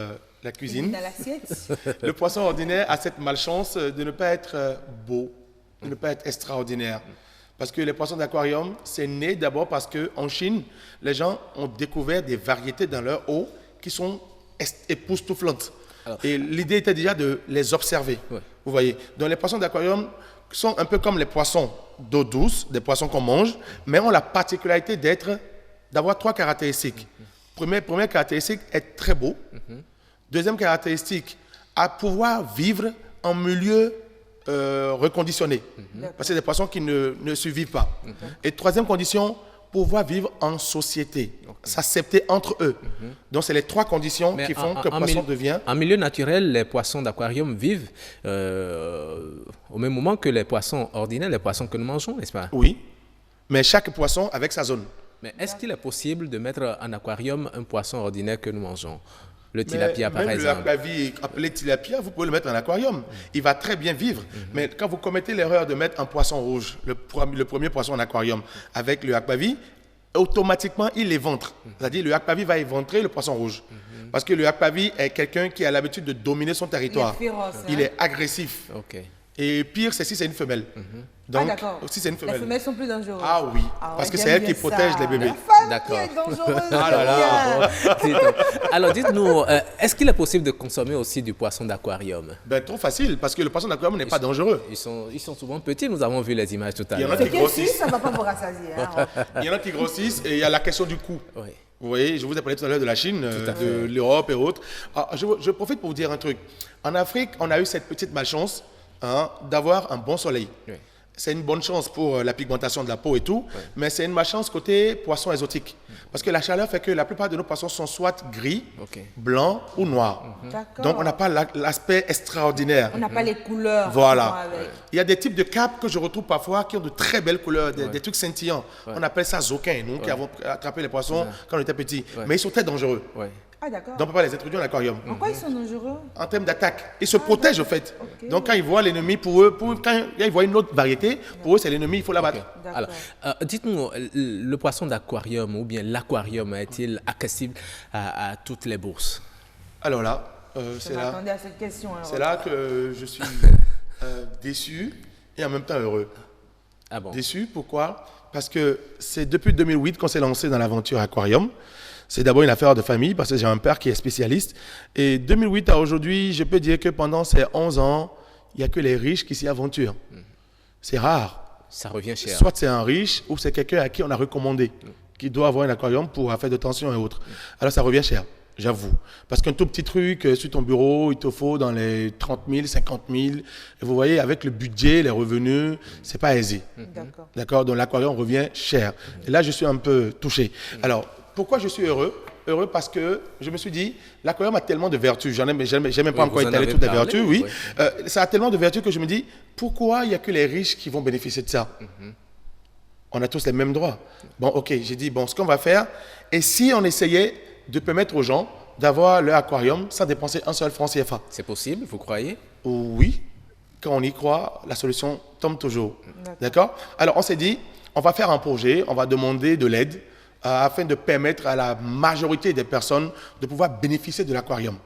la cuisine. Dans l'assiette. Le poisson ordinaire a cette malchance de ne pas être beau, de ne pas être extraordinaire. Parce que les poissons d'aquarium, c'est né d'abord parce qu'en Chine, les gens ont découvert des variétés dans leur eau qui sont époustouflantes. Et l'idée était déjà de les observer. Ouais. Vous voyez. Donc les poissons d'aquarium sont un peu comme les poissons d'eau douce, des poissons qu'on mange, mais ont la particularité d'avoir 3 caractéristiques. Première caractéristique, être très beau. Deuxième caractéristique, à pouvoir vivre en milieu reconditionné. Parce que c'est des poissons qui ne survivent pas. Et troisième condition, pouvoir vivre en société, s'accepter entre eux. Donc, c'est les 3 conditions qui font que le poisson devient... En milieu naturel, les poissons d'aquarium vivent au même moment que les poissons ordinaires, les poissons que nous mangeons, n'est-ce pas? Oui, mais chaque poisson avec sa zone. Mais est-ce qu'il est possible de mettre en aquarium un poisson ordinaire que nous mangeons? Le tilapia, par exemple. Le aquavie appelé tilapia, vous pouvez le mettre en aquarium. Il va très bien vivre. Mais quand vous commettez l'erreur de mettre un poisson rouge, le premier poisson en aquarium, avec le aquavie, automatiquement, il éventre. C'est-à-dire le aquavie va éventrer le poisson rouge. Parce que le aquavie est quelqu'un qui a l'habitude de dominer son territoire. Il est féroce. Il est agressif. Et pire, c'est si c'est une femelle. Donc, si c'est une femelle. Les femelles sont plus dangereuses. Ah oui, parce que c'est elle qui protège les bébés. D'accord. Alors dites-nous, est-ce qu'il est possible de consommer aussi du poisson d'aquarium? Ben, trop facile, parce que le poisson d'aquarium n'est pas dangereux. Ils sont souvent petits, nous avons vu les images tout à l'heure. Il y en a qui grossissent. Ça ne va pas vous rassasier. Il y en a qui grossissent et il y a la question du coût. Oui. Vous voyez, je vous ai parlé tout à l'heure de la Chine, de l'Europe et autres. Je profite pour vous dire un truc. En Afrique, on a eu cette petite malchance d'avoir un bon soleil. Oui. C'est une bonne chance pour la pigmentation de la peau et tout, mais c'est une malchance côté poisson exotique. Parce que la chaleur fait que la plupart de nos poissons sont soit gris, blancs ou noirs. Donc, on n'a pas l'aspect extraordinaire. On n'a pas les couleurs. Voilà. Il y a des types de capes que je retrouve parfois qui ont de très belles couleurs, des trucs scintillants. On appelle ça zoquin, nous qui avons attrapé les poissons quand on était petits. Mais ils sont très dangereux. Ah, d'accord. Donc, on ne peut pas les introduire en aquarium. En quoi ils sont dangereux? En termes d'attaque. Ils se protègent, au fait. Donc, quand ils voient l'ennemi, pour eux, quand ils voient une autre variété, pour eux, c'est l'ennemi, il faut l'abattre. Alors, dites-nous, le poisson d'aquarium ou bien l'aquarium est-il accessible à toutes les bourses? Alors là, c'est là que je suis déçu et en même temps heureux. Ah bon? Déçu, pourquoi? Parce que c'est depuis 2008 qu'on s'est lancé dans l'aventure aquarium. C'est d'abord une affaire de famille parce que j'ai un père qui est spécialiste. Et 2008 à aujourd'hui, je peux dire que pendant ces 11 ans, il n'y a que les riches qui s'y aventurent. C'est rare. Ça revient cher. Soit c'est un riche ou c'est quelqu'un à qui on a recommandé, qui doit avoir un aquarium pour affaires de tension et autres. Alors ça revient cher, j'avoue. Parce qu'un tout petit truc sur ton bureau, il te faut dans les 30 000, 50 000. Et vous voyez, avec le budget, les revenus, c'est pas aisé. D'accord. Donc l'aquarium revient cher. Et là, je suis un peu touché. Alors, pourquoi je suis heureux? Heureux parce que je me suis dit, l'aquarium a tellement de vertus. J'ai même pas encore étalé toutes les vertus, oui. Ça a tellement de vertus que je me dis, pourquoi il n'y a que les riches qui vont bénéficier de ça? On a tous les mêmes droits. Bon, ok, j'ai dit, bon, ce qu'on va faire, et si on essayait de permettre aux gens d'avoir leur aquarium sans dépenser un seul franc CFA? C'est possible, vous croyez? Oui, quand on y croit, la solution tombe toujours. D'accord? Alors, on s'est dit, on va faire un projet, on va demander de l'aide, afin de permettre à la majorité des personnes de pouvoir bénéficier de l'aquarium.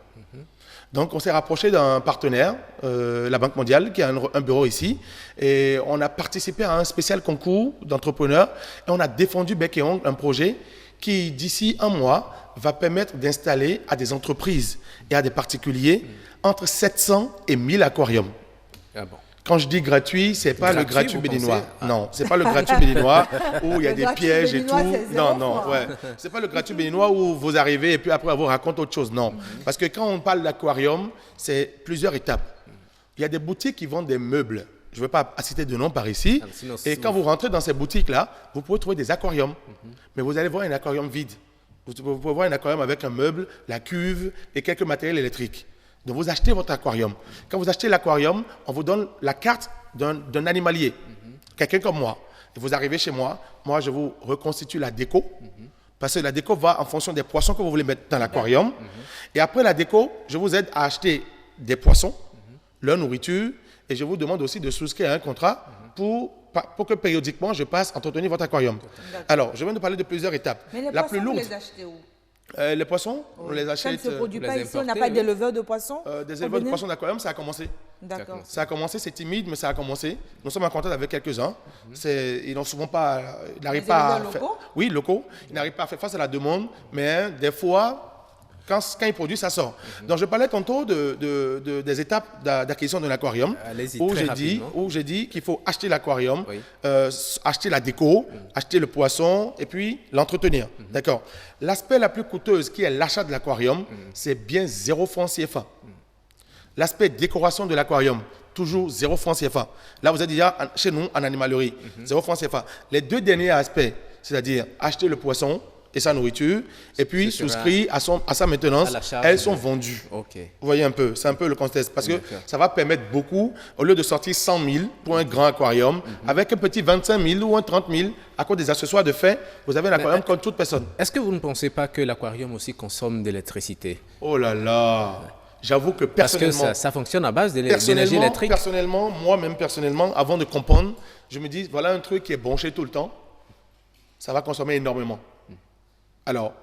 Donc, on s'est rapproché d'un partenaire, la Banque mondiale, qui a un bureau ici, et on a participé à un spécial concours d'entrepreneurs, et on a défendu bec et ongle un projet qui, d'ici un mois, va permettre d'installer à des entreprises et à des particuliers entre 700 et 1000 aquariums. Ah bon. Quand je dis gratuit, c'est pas le gratuit béninois. Non, c'est pas le gratuit béninois où il y a des pièges et tout. Non, ouais. C'est pas le gratuit béninois où vous arrivez et puis après on vous raconte autre chose. Non. Parce que quand on parle d'aquarium, c'est plusieurs étapes. Il y a des boutiques qui vendent des meubles. Je ne vais pas citer de nom par ici. Et quand vous rentrez dans ces boutiques-là, vous pouvez trouver des aquariums. Mais vous allez voir un aquarium vide. Vous pouvez voir un aquarium avec un meuble, la cuve et quelques matériels électriques. Donc vous achetez votre aquarium. Quand vous achetez l'aquarium, on vous donne la carte d'un animalier, quelqu'un comme moi. Et vous arrivez chez moi, moi je vous reconstitue la déco, parce que la déco va en fonction des poissons que vous voulez mettre dans l'aquarium. Et après la déco, je vous aide à acheter des poissons, leur nourriture, et je vous demande aussi de souscrire un contrat pour que périodiquement je passe entretenir votre aquarium. Alors, je viens de parler de plusieurs étapes. Mais les la poissons, plus lourde, vous les achetez où? Les poissons, on les Ça ne achète. se produit pas ici, on n'a importer, pas oui. d'éleveurs de poissons? Des éleveurs de poissons d'aquarium, ça a commencé. D'accord. Ça a commencé, c'est timide, mais ça a commencé. Nous sommes en contact avec quelques-uns. Ils n'ont souvent pas, ils n'arrivent Les pas à éleveurs faire. locaux? Oui, locaux. Ils n'arrivent pas à faire face à la demande, mais des fois, quand ils produisent, ça sort. Donc, je parlais tantôt des étapes d'acquisition d'un aquarium, Allez-y, où très j'ai dit qu'il faut acheter l'aquarium, Oui. acheter la déco, acheter le poisson et puis l'entretenir. D'accord. L'aspect la plus coûteuse, qui est l'achat de l'aquarium, c'est bien 0 francs CFA. L'aspect décoration de l'aquarium, toujours 0 francs CFA. Là, vous êtes déjà chez nous en animalerie, 0 francs CFA. Les deux derniers aspects, c'est-à-dire acheter le poisson et sa nourriture, et puis Ce sera souscrire à sa maintenance, à la charge elles sont vendues. Ok. Vous voyez un peu, c'est un peu le contexte. Parce que D'accord. ça va permettre beaucoup, au lieu de sortir 100 000 pour un grand aquarium, avec un petit 25 000 ou un 30 000, à cause des accessoires de fait, vous avez un aquarium comme toute personne. Est-ce que vous ne pensez pas que l'aquarium aussi consomme de l'électricité? Oh là là, j'avoue que Parce que personnellement... ça fonctionne à base d'énergie électrique. Personnellement, moi-même personnellement, avant de comprendre, je me dis, voilà un truc qui est branché tout le temps, ça va consommer énormément. Alors,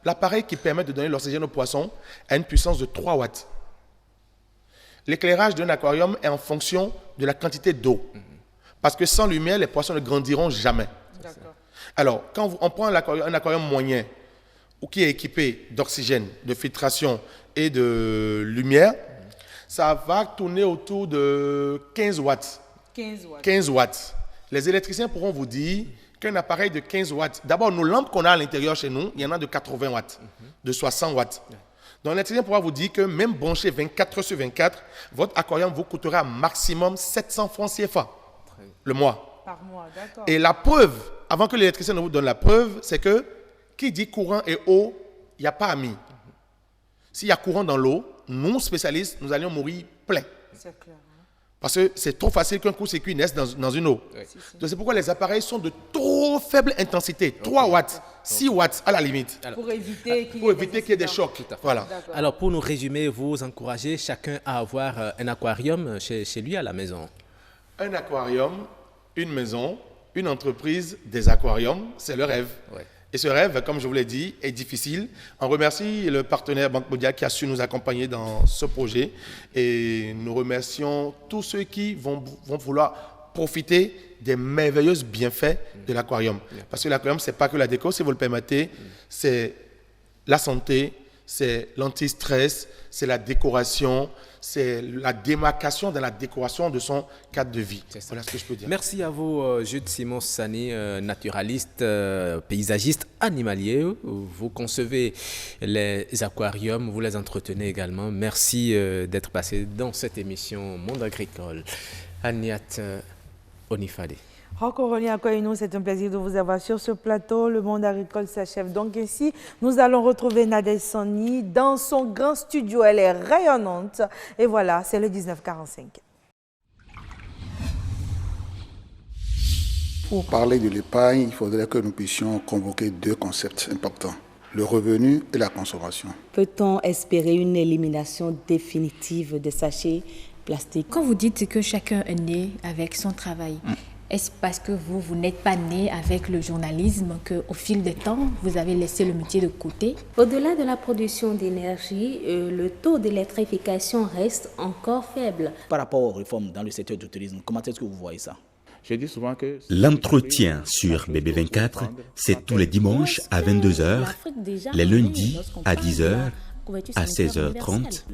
l'appareil qui permet de donner l'oxygène aux poissons a une puissance de 3 watts. L'éclairage d'un aquarium est en fonction de la quantité d'eau. Parce que sans lumière, les poissons ne grandiront jamais. D'accord. Alors, quand on prend un aquarium moyen, ou qui est équipé d'oxygène, de filtration et de lumière, ça va tourner autour de 15 watts. 15 watts. 15 watts. Les électriciens pourront vous dire qu'un appareil de 15 watts, d'abord nos lampes qu'on a à l'intérieur chez nous, il y en a de 80 watts, de 60 watts. Donc l'électricien pourra vous dire que même branché 24 heures sur 24, votre aquarium vous coûtera maximum 700 francs CFA le mois. Par mois, d'accord. Et la preuve, avant que l'électricien ne vous donne la preuve, c'est que qui dit courant et eau, il n'y a pas ami. S'il y a courant dans l'eau, nous, spécialistes, nous allions mourir plein. C'est clair. Parce que c'est trop facile qu'un court-circuit naisse dans une eau. Oui. Donc c'est pourquoi les appareils sont de trop faible intensité. 3 watts, 6 watts à la limite. Pour éviter qu'il Y ait des chocs. Tout à fait. Voilà. D'accord. Alors, pour nous résumer, vous encouragez chacun à avoir un aquarium chez lui à la maison. Un aquarium, une maison, une entreprise, des aquariums, c'est le rêve. Ouais. Et ce rêve, comme je vous l'ai dit, est difficile. On remercie le partenaire Banque mondiale qui a su nous accompagner dans ce projet. Et nous remercions tous ceux qui vont vouloir profiter des merveilleux bienfaits de l'aquarium. Parce que l'aquarium, ce n'est pas que la déco, si vous le permettez, c'est la santé, c'est l'anti-stress, c'est la décoration, c'est la démarcation dans la décoration de son cadre de vie. Voilà ce que je peux dire. Merci à vous, Jude Simon Sani, naturaliste, paysagiste, animalier. Vous concevez les aquariums, vous les entretenez également. Merci d'être passé dans cette émission Monde agricole. Aniat Onifade. Encore avec nous, c'est un plaisir de vous avoir sur ce plateau. Le monde agricole s'achève donc ici. Nous allons retrouver Nadège Sani dans son grand studio. Elle est rayonnante. Et voilà, c'est le 1945. Pour parler de l'épargne, il faudrait que nous puissions convoquer deux concepts importants, le revenu et la consommation. Peut-on espérer une élimination définitive des sachets plastiques? Quand vous dites que chacun est né avec son travail, est-ce parce que vous n'êtes pas né avec le journalisme qu'au fil des temps, vous avez laissé le métier de côté? Au-delà de la production d'énergie, le taux d'électrification reste encore faible. Par rapport aux réformes dans le secteur du tourisme, comment est-ce que vous voyez ça? Je dis souvent que l'entretien sur BB24, c'est tous les dimanches à 22h, les lundis à 10h, à 16h30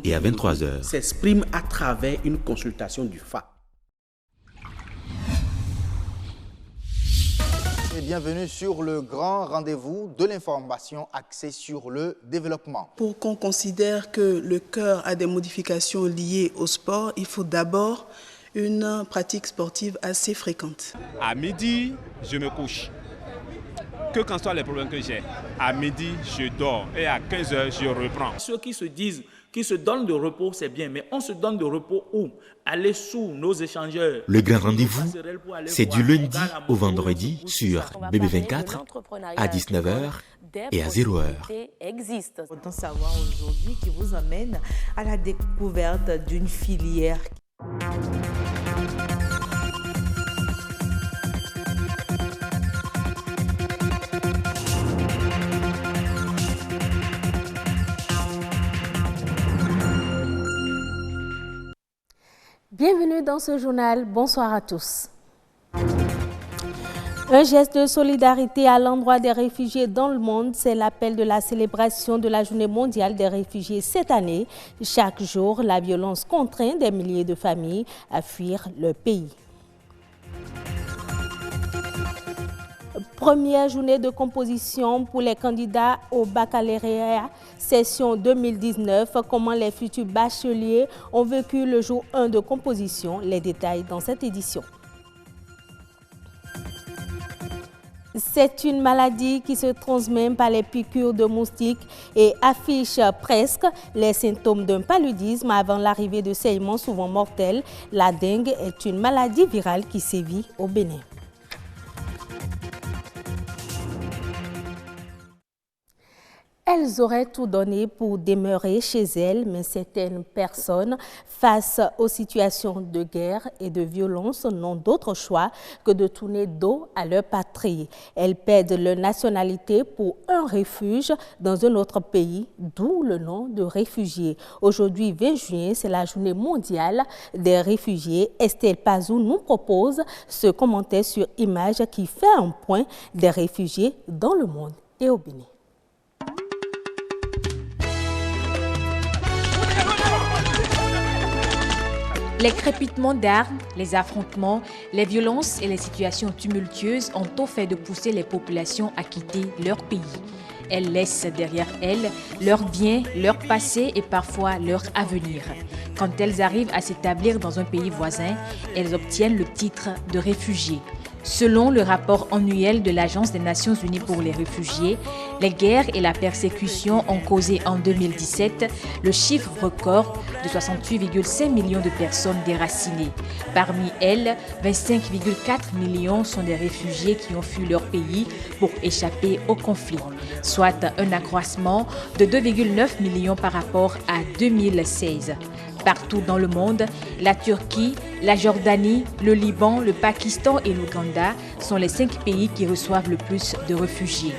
et à 23h. S'exprime à travers une consultation du FA. Et bienvenue sur le grand rendez-vous de l'information axée sur le développement. Pour qu'on considère que le cœur a des modifications liées au sport, il faut d'abord une pratique sportive assez fréquente. À midi, je me couche. Que qu'en soient les problèmes que j'ai, à midi, je dors et à 15h, je reprends. Ceux qui se disent qui se donnent de repos, c'est bien, mais on se donne de repos où? Aller sous nos échangeurs. Le grand rendez-vous, c'est du lundi au vendredi sur BB24 à 19h et à 0h. Existe. Autant savoir aujourd'hui qui vous amène à la découverte d'une filière. Bienvenue dans ce journal, bonsoir à tous. Un geste de solidarité à l'endroit des réfugiés dans le monde, c'est l'appel de la célébration de la Journée mondiale des réfugiés cette année. Chaque jour, la violence contraint des milliers de familles à fuir leur pays. Première journée de composition pour les candidats au baccalauréat, session 2019. Comment les futurs bacheliers ont vécu le jour 1 de composition. Les détails dans cette édition. C'est une maladie qui se transmet par les piqûres de moustiques et affiche presque les symptômes d'un paludisme avant l'arrivée de saignements souvent mortels. La dengue est une maladie virale qui sévit au Bénin. Elles auraient tout donné pour demeurer chez elles, mais certaines personnes, face aux situations de guerre et de violence, n'ont d'autre choix que de tourner dos à leur patrie. Elles perdent leur nationalité pour un refuge dans un autre pays, d'où le nom de réfugiés. Aujourd'hui, 20 juin, c'est la journée mondiale des réfugiés. Estelle Pazou nous propose ce commentaire sur Image qui fait un point des réfugiés dans le monde et au Bénin. Les crépitements d'armes, les affrontements, les violences et les situations tumultueuses ont tout fait de pousser les populations à quitter leur pays. Elles laissent derrière elles leurs biens, leur passé et parfois leur avenir. Quand elles arrivent à s'établir dans un pays voisin, elles obtiennent le titre de réfugiés. Selon le rapport annuel de l'Agence des Nations Unies pour les réfugiés, les guerres et la persécution ont causé en 2017 le chiffre record de 68,5 millions de personnes déracinées. Parmi elles, 25,4 millions sont des réfugiés qui ont fui leur pays pour échapper au conflit, soit un accroissement de 2,9 millions par rapport à 2016. Partout dans le monde, la Turquie, la Jordanie, le Liban, le Pakistan et l'Ouganda sont les 5 pays qui reçoivent le plus de réfugiés.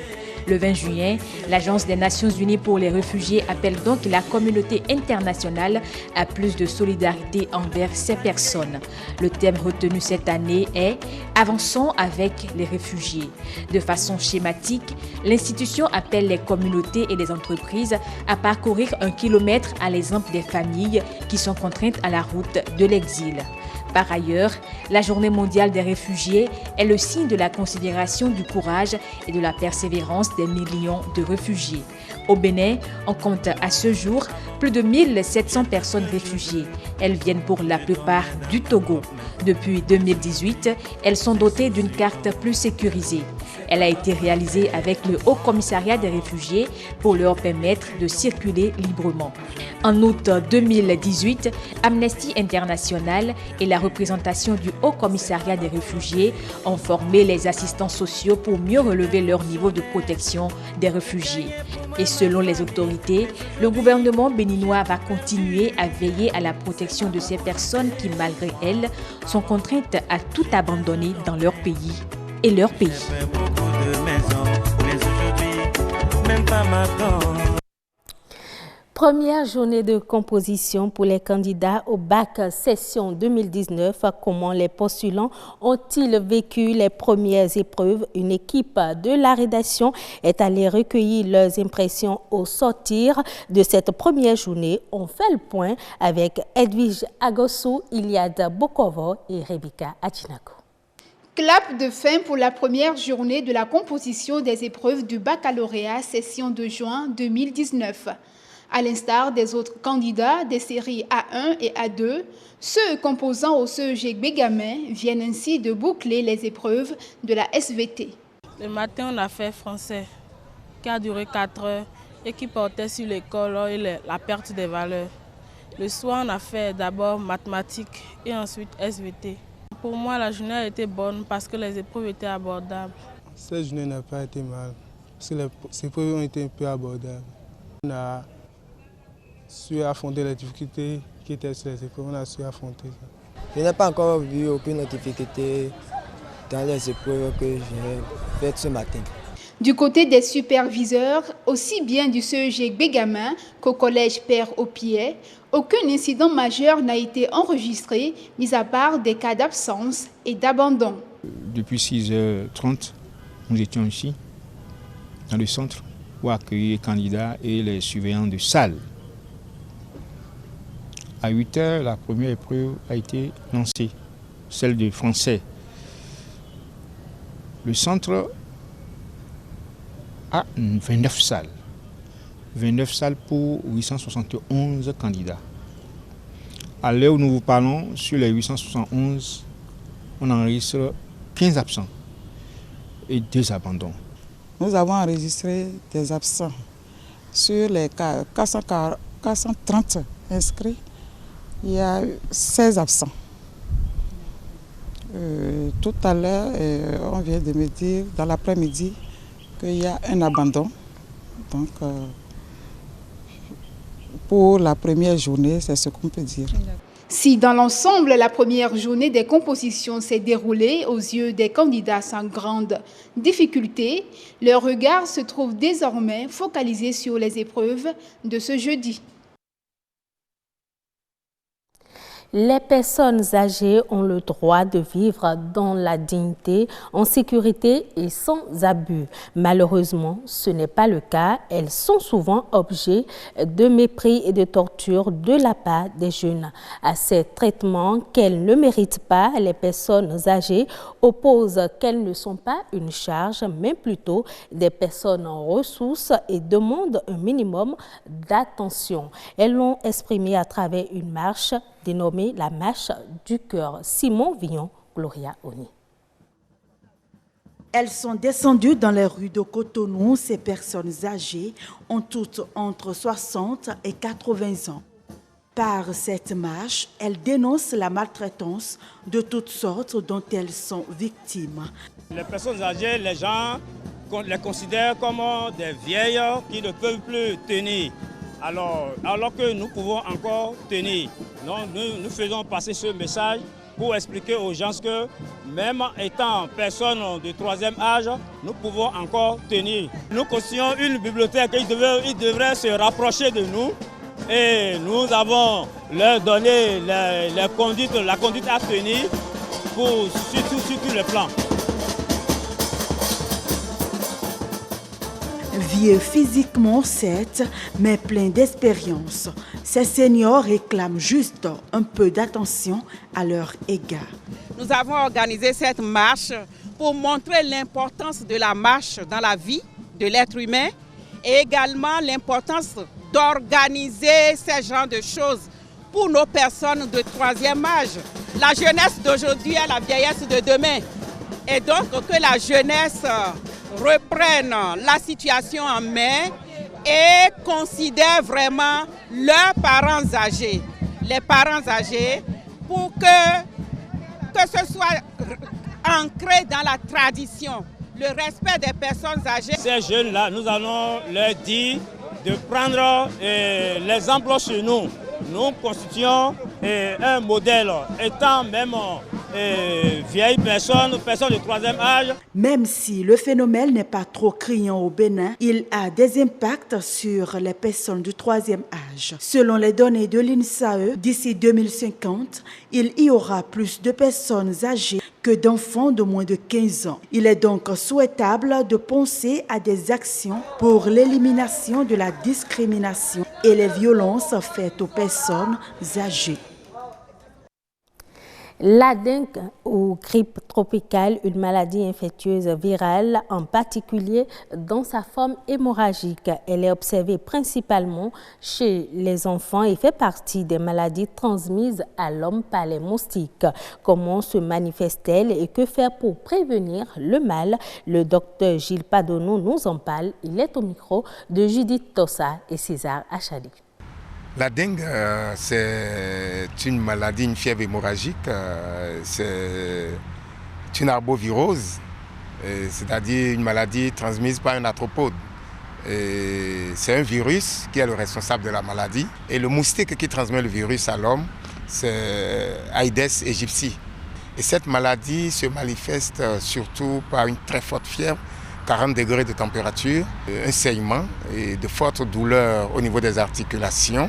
Le 20 juin, l'Agence des Nations Unies pour les réfugiés appelle donc la communauté internationale à plus de solidarité envers ces personnes. Le thème retenu cette année est « Avançons avec les réfugiés ». De façon schématique, l'institution appelle les communautés et les entreprises à parcourir 1 kilomètre à l'exemple des familles qui sont contraintes à la route de l'exil. Par ailleurs, la Journée mondiale des réfugiés est le signe de la considération du courage et de la persévérance des millions de réfugiés. Au Bénin, on compte à ce jour plus de 1700 personnes réfugiées. Elles viennent pour la plupart du Togo. Depuis 2018, elles sont dotées d'une carte plus sécurisée. Elle a été réalisée avec le Haut Commissariat des réfugiés pour leur permettre de circuler librement. En août 2018, Amnesty International et la représentation du Haut Commissariat des réfugiés ont formé les assistants sociaux pour mieux relever leur niveau de protection des réfugiés. Et selon les autorités, le gouvernement béninois va continuer à veiller à la protection de ces personnes qui, malgré elles, sont contraintes à tout abandonner dans leur pays et leur pays. Première journée de composition pour les candidats au bac session 2019. Comment les postulants ont-ils vécu les premières épreuves? Une équipe de la rédaction est allée recueillir leurs impressions au sortir de cette première journée. On fait le point avec Edwige Agossou, Iliad Bokovo et Rebecca Achinako. Clap de fin pour la première journée de la composition des épreuves du baccalauréat session de juin 2019. À l'instar des autres candidats des séries A1 et A2, ceux composant au CEG Bégamin viennent ainsi de boucler les épreuves de la SVT. Le matin, on a fait français, qui a duré 4 heures. et qui portait sur l'école et la perte des valeurs. Le soir, on a fait d'abord mathématiques et ensuite SVT. Pour moi, la journée a été bonne parce que les épreuves étaient abordables. Cette journée n'a pas été mal parce que les épreuves ont été un peu abordables. On a su affronter les difficultés qui étaient sur les épreuves, on a su affronter ça. Je n'ai pas encore vu aucune difficulté dans les épreuves que j'ai faites ce matin. Du côté des superviseurs, aussi bien du CEG Bégamin qu'au collège Père Aupier, aucun incident majeur n'a été enregistré, mis à part des cas d'absence et d'abandon. Depuis 6h30, nous étions ici, dans le centre, pour accueillir les candidats et les surveillants de salle. À 8h, la première épreuve a été lancée, celle de français. Le centre a 29 salles. 29 salles pour 871 candidats. À l'heure où nous vous parlons, sur les 871, on enregistre 15 absents et 2 abandons. Nous avons enregistré des absents. Sur les 430 inscrits, il y a 16 absents. Tout à l'heure, on vient de me dire, dans l'après-midi, qu'il y a un abandon. Donc, pour la première journée, c'est ce qu'on peut dire. Si dans l'ensemble, la première journée des compositions s'est déroulée aux yeux des candidats sans grande difficulté, leur regard se trouve désormais focalisé sur les épreuves de ce jeudi. Les personnes âgées ont le droit de vivre dans la dignité, en sécurité et sans abus. Malheureusement, ce n'est pas le cas. Elles sont souvent objets de mépris et de torture de la part des jeunes. À ces traitements qu'elles ne méritent pas, les personnes âgées opposent qu'elles ne sont pas une charge, mais plutôt des personnes en ressources et demandent un minimum d'attention. Elles l'ont exprimé à travers une marche dénommée la marche du cœur. Simon Villon, Gloria Oni. Elles sont descendues dans les rues de Cotonou. Ces personnes âgées ont toutes entre 60 et 80 ans. Par cette marche, elles dénoncent la maltraitance de toutes sortes dont elles sont victimes. Les personnes âgées, les gens les considèrent comme des vieilles qui ne peuvent plus tenir. Alors que nous pouvons encore tenir. Donc, nous faisons passer ce message pour expliquer aux gens que même étant personnes de 3e âge, nous pouvons encore tenir. Nous constituons une bibliothèque, ils devraient se rapprocher de nous et nous avons leur donné la conduite à tenir sur tous les plans. Vieux physiquement, certes, mais plein d'expérience. Ces seniors réclament juste un peu d'attention à leur égard. Nous avons organisé cette marche pour montrer l'importance de la marche dans la vie de l'être humain et également l'importance d'organiser ce genre de choses pour nos personnes de 3e âge. La jeunesse d'aujourd'hui est la vieillesse de demain. Et donc que la jeunesse reprennent la situation en main et considèrent vraiment leurs parents âgés, les parents âgés, pour que ce soit ancré dans la tradition, le respect des personnes âgées. Ces jeunes-là, nous allons leur dire de prendre l'exemple sur nous. Nous constituons un modèle, étant même vieilles personnes de 3e âge. Même si le phénomène n'est pas trop criant au Bénin, il a des impacts sur les personnes du 3e âge. Selon les données de l'INSAE, d'ici 2050, il y aura plus de personnes âgées que d'enfants de moins de 15 ans. Il est donc souhaitable de penser à des actions pour l'élimination de la discrimination et les violences faites aux personnes âgées. La dengue ou grippe tropicale, une maladie infectieuse virale, en particulier dans sa forme hémorragique. Elle est observée principalement chez les enfants et fait partie des maladies transmises à l'homme par les moustiques. Comment se manifeste-t-elle et que faire pour prévenir le mal? Le docteur Gilles Padono nous en parle. Il est au micro de Judith Tossa et César Achadi. La dengue, c'est une maladie, une fièvre hémorragique, c'est une arbovirose, c'est-à-dire une maladie transmise par un arthropode. C'est un virus qui est le responsable de la maladie. Et le moustique qui transmet le virus à l'homme, c'est Aedes aegypti. Et cette maladie se manifeste surtout par une très forte fièvre, 40 degrés de température, un saignement et de fortes douleurs au niveau des articulations.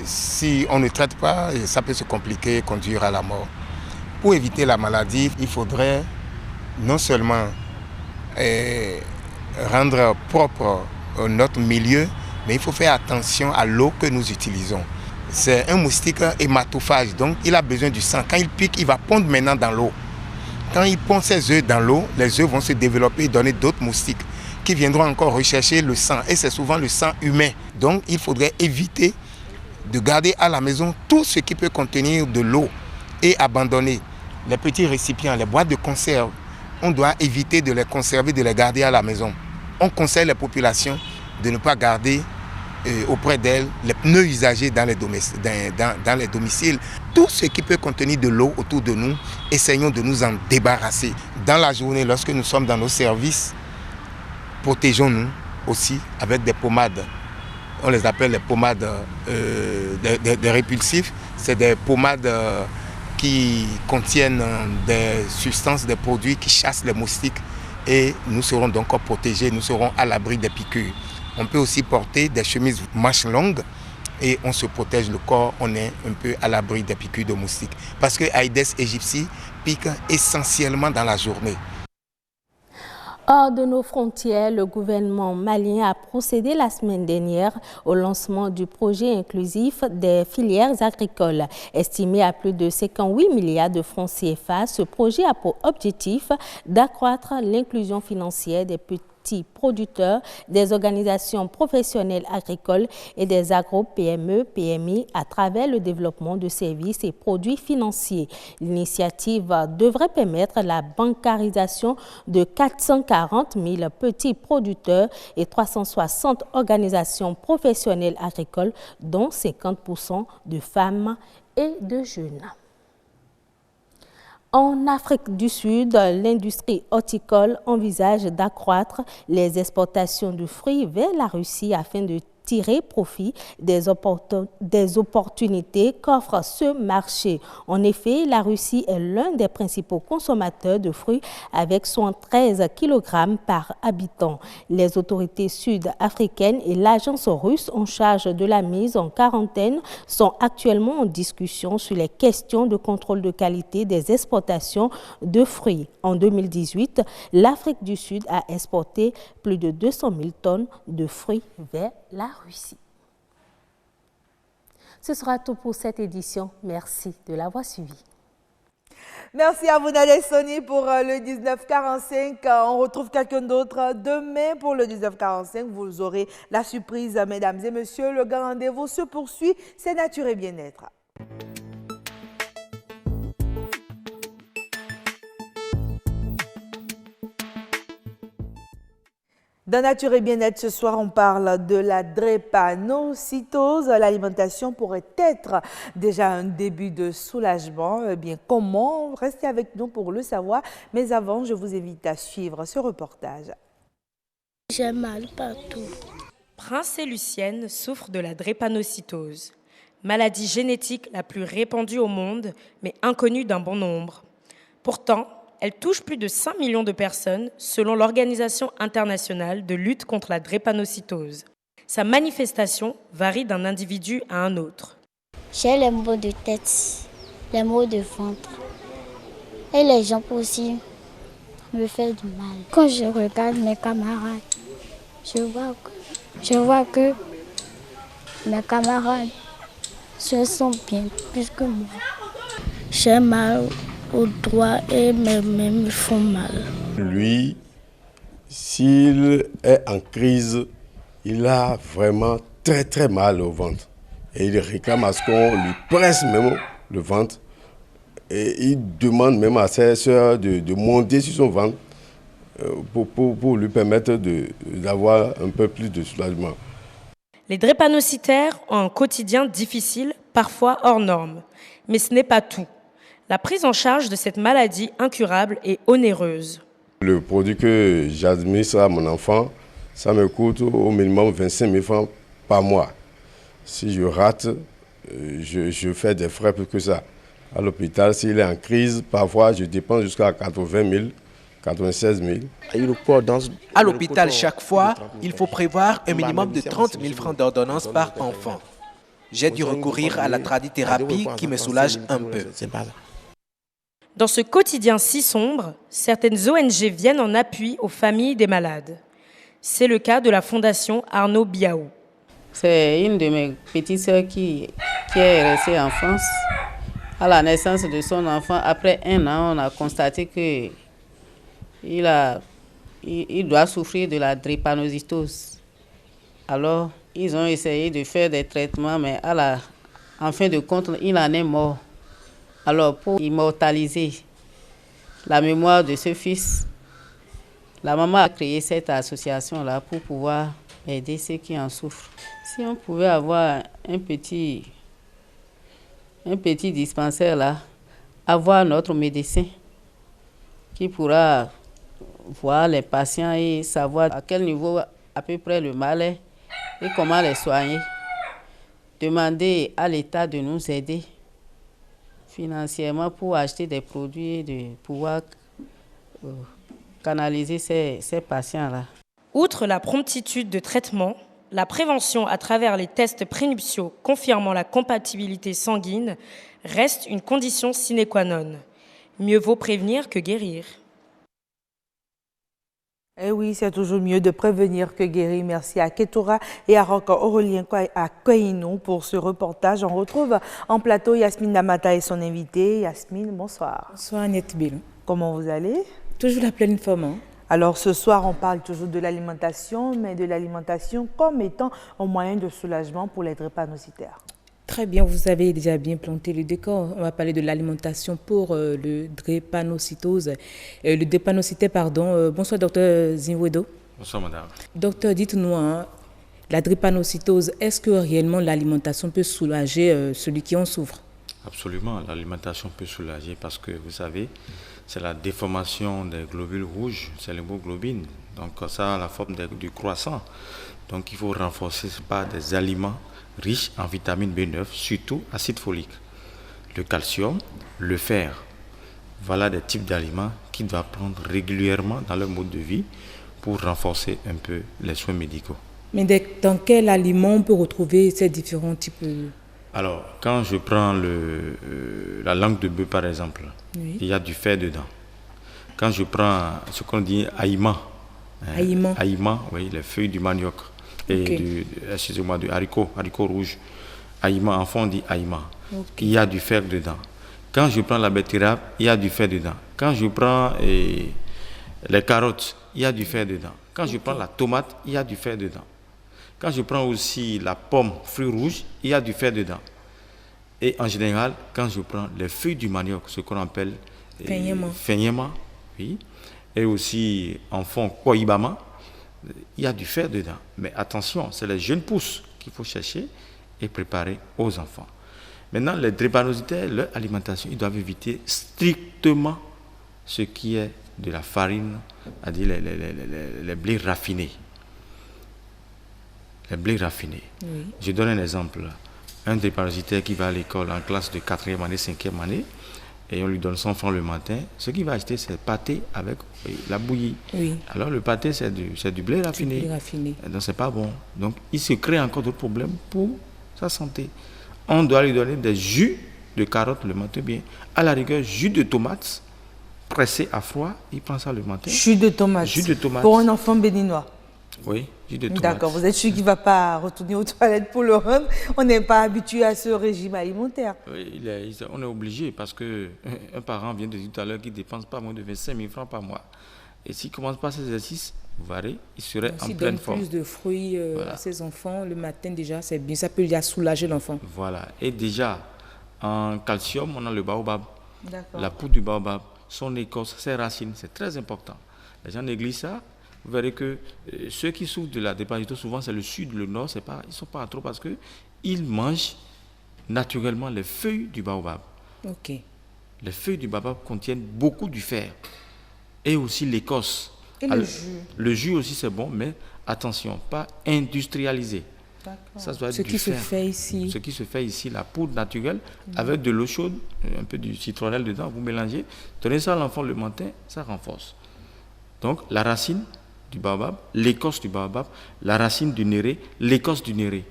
Si on ne traite pas, ça peut se compliquer et conduire à la mort. Pour éviter la maladie, il faudrait non seulement rendre propre notre milieu, mais il faut faire attention à l'eau que nous utilisons. C'est un moustique hématophage, donc il a besoin du sang. Quand il pique, il va pondre maintenant dans l'eau. Quand il pond ses œufs dans l'eau, les œufs vont se développer et donner d'autres moustiques qui viendront encore rechercher le sang. Et c'est souvent le sang humain. Donc il faudrait éviter de garder à la maison tout ce qui peut contenir de l'eau et abandonner les petits récipients, les boîtes de conserve. On doit éviter de les conserver, de les garder à la maison. On conseille les populations de ne pas garder auprès d'elles les pneus usagés dans les domiciles. Tout ce qui peut contenir de l'eau autour de nous, essayons de nous en débarrasser. Dans la journée, lorsque nous sommes dans nos services, protégeons-nous aussi avec des pommades. On les appelle les pommades des répulsifs. C'est des pommades qui contiennent des substances, des produits qui chassent les moustiques. Et nous serons donc protégés, nous serons à l'abri des piqûres. On peut aussi porter des chemises manches longues et on se protège le corps, on est un peu à l'abri des piqûres de moustiques. Parce que Aedes aegypti pique essentiellement dans la journée. Hors de nos frontières, le gouvernement malien a procédé la semaine dernière au lancement du projet inclusif des filières agricoles. Estimé à plus de 58 milliards de francs CFA, ce projet a pour objectif d'accroître l'inclusion financière des petits producteurs, des organisations professionnelles agricoles et des agro-PME, PMI à travers le développement de services et produits financiers. L'initiative devrait permettre la bancarisation de 440 000 petits producteurs et 360 organisations professionnelles agricoles, dont 50% de femmes et de jeunes. En Afrique du Sud, l'industrie horticole envisage d'accroître les exportations de fruits vers la Russie afin de tirer profit des opportunités qu'offre ce marché. En effet, la Russie est l'un des principaux consommateurs de fruits avec 73 kg par habitant. Les autorités sud-africaines et l'agence russe en charge de la mise en quarantaine sont actuellement en discussion sur les questions de contrôle de qualité des exportations de fruits. En 2018, l'Afrique du Sud a exporté plus de 200 000 tonnes de fruits vers la Russie. Ce sera tout pour cette édition. Merci de l'avoir suivi. Merci à vous Nadège Soni pour le 1945. On retrouve quelqu'un d'autre demain pour le 1945. Vous aurez la surprise, mesdames et messieurs. Le grand rendez-vous se poursuit. C'est Nature et Bien-être. Dans Nature et Bien-être, ce soir, on parle de la drépanocytose. L'alimentation pourrait être déjà un début de soulagement. Eh bien, comment? Restez avec nous pour le savoir. Mais avant, je vous invite à suivre ce reportage. J'ai mal partout. Prince et Lucienne souffrent de la drépanocytose, maladie génétique la plus répandue au monde, mais inconnue d'un bon nombre. Pourtant, elle touche plus de 5 millions de personnes selon l'Organisation internationale de lutte contre la drépanocytose. Sa manifestation varie d'un individu à un autre. J'ai les maux de tête, les maux de ventre. Et les jambes aussi me font du mal. Quand je regarde mes camarades, je vois que mes camarades se sentent bien plus que moi. J'ai mal au doigt et mes mains me font mal. Lui, s'il est en crise, il a vraiment très très mal au ventre. Et il réclame à ce qu'on lui presse même le ventre. Et il demande même à ses soeurs de monter sur son ventre pour lui permettre d'avoir un peu plus de soulagement. Les drépanocytaires ont un quotidien difficile, parfois hors norme. Mais ce n'est pas tout. La prise en charge de cette maladie incurable est onéreuse. Le produit que j'administre à mon enfant, ça me coûte au minimum 25 000 francs par mois. Si je rate, je fais des frais plus que ça. À l'hôpital, s'il est en crise, parfois je dépense jusqu'à 80 000, 96 000. À l'hôpital, chaque fois, il faut prévoir un minimum de 30 000 francs d'ordonnance par enfant. J'ai dû recourir à la tradithérapie qui me soulage un peu. Dans ce quotidien si sombre, certaines ONG viennent en appui aux familles des malades. C'est le cas de la Fondation Arnaud Biaou. C'est une de mes petites sœurs qui est restée en France. À la naissance de son enfant, après 1 an, on a constaté qu'il doit souffrir de la drépanocytose. Alors, ils ont essayé de faire des traitements, mais en fin de compte, il en est mort. Alors, pour immortaliser la mémoire de ce fils, la maman a créé cette association-là pour pouvoir aider ceux qui en souffrent. Si on pouvait avoir un petit dispensaire là, avoir notre médecin qui pourra voir les patients et savoir à quel niveau à peu près le mal est et comment les soigner. Demander à l'État de nous aider financièrement pour acheter des produits et de pouvoir canaliser ces patients-là. Outre la promptitude de traitement, la prévention à travers les tests prénuptiaux confirmant la compatibilité sanguine reste une condition sine qua non. Mieux vaut prévenir que guérir. Eh oui, c'est toujours mieux de prévenir que guérir. Merci à Ketura et à Rock Aurélien à Koinou pour ce reportage. On retrouve en plateau Yasmine Namata et son invité. Yasmine, bonsoir. Bonsoir Agnès Bill. Comment vous allez? Toujours la pleine forme. Hein? Alors ce soir, on parle toujours de l'alimentation, mais de l'alimentation comme étant un moyen de soulagement pour les drépanocytaires. Très bien, vous avez déjà bien planté le décor. On va parler de l'alimentation pour le drépanocytose. Le drépanocytaire, pardon. Bonsoir, docteur Zinwedo. Bonsoir, madame. Docteur, dites-nous, hein, la drépanocytose, est-ce que réellement l'alimentation peut soulager celui qui en souffre? Absolument, l'alimentation peut soulager parce que, vous savez, c'est la déformation des globules rouges, c'est l'hémoglobine. Donc ça a la forme du croissant. Donc il faut renforcer par des aliments riches en vitamine B9, surtout acide folique, le calcium, le fer. Voilà des types d'aliments qu'ils doivent prendre régulièrement dans leur mode de vie pour renforcer un peu les soins médicaux. Mais dans quel aliment on peut retrouver ces différents types? Alors, quand je prends la langue de bœuf par exemple, oui, il y a du fer dedans. Quand je prends ce qu'on dit haïma, oui, les feuilles du manioc et du haricot rouge. Haïma, en fond on dit haïma. Okay. Il y a du fer dedans. Quand je prends la betterave, il y a du fer dedans. Quand je prends les carottes, il y a du fer dedans. Quand je prends la tomate, il y a du fer dedans. Quand je prends aussi la pomme, fruits rouges, il y a du fer dedans. Et en général, quand je prends les feuilles du manioc, ce qu'on appelle fenyema, oui, et aussi en fond koibama, il y a du fer dedans. Mais attention, c'est les jeunes pousses qu'il faut chercher et préparer aux enfants. Maintenant, les drépanocytaires, leur alimentation, ils doivent éviter strictement ce qui est de la farine, c'est-à-dire les blés raffinés. Les blés raffinés. Oui. Je donne un exemple. Un drépanocytaire qui va à l'école en classe de 4e année, 5e année, et on lui donne 100 francs le matin, ce qu'il va acheter, c'est le pâté avec la bouillie. Oui. Alors le pâté, c'est du blé raffiné. Donc c'est pas bon. Donc il se crée encore d'autres problèmes pour sa santé. On doit lui donner des jus de carottes le matin bien. À la rigueur, jus de tomate pressé à froid, il prend ça le matin. Jus de tomate. Jus de tomate. Pour un enfant béninois. Oui, jus de tomate. D'accord, vous êtes sûr qu'il ne va pas retourner aux toilettes pour le rendre. On n'est pas habitué à ce régime alimentaire. Oui, on est obligé parce qu'un parent vient de dire tout à l'heure qu'il ne dépense pas moins de 25 000 francs par mois. Et s'il ne commence pas cet exercice, vous verrez, il serait en pleine forme. S'il donne plus de fruits à ses enfants le matin déjà, c'est bien, ça peut déjà soulager l'enfant. Voilà, et déjà, en calcium, on a le baobab. La poudre du baobab, son écorce, ses racines, c'est très important. Les gens négligent ça. Vous verrez que ceux qui souffrent de la drépanocytose, souvent c'est le sud, le nord, ils ne sont pas trop parce qu'ils mangent naturellement les feuilles du baobab. Ok. Les feuilles du baobab contiennent beaucoup du fer et aussi l'écorce. Et le jus? Le jus aussi c'est bon, mais attention, pas industrialisé. Ça doit être ce qui se fait ici. Ce qui se fait ici, la poudre naturelle, avec de l'eau chaude, un peu du citronnelle dedans, vous mélangez, donnez ça à l'enfant le matin, ça renforce. Donc la racine du baobab, l'écorce du baobab, la racine du néré, l'écorce du néré.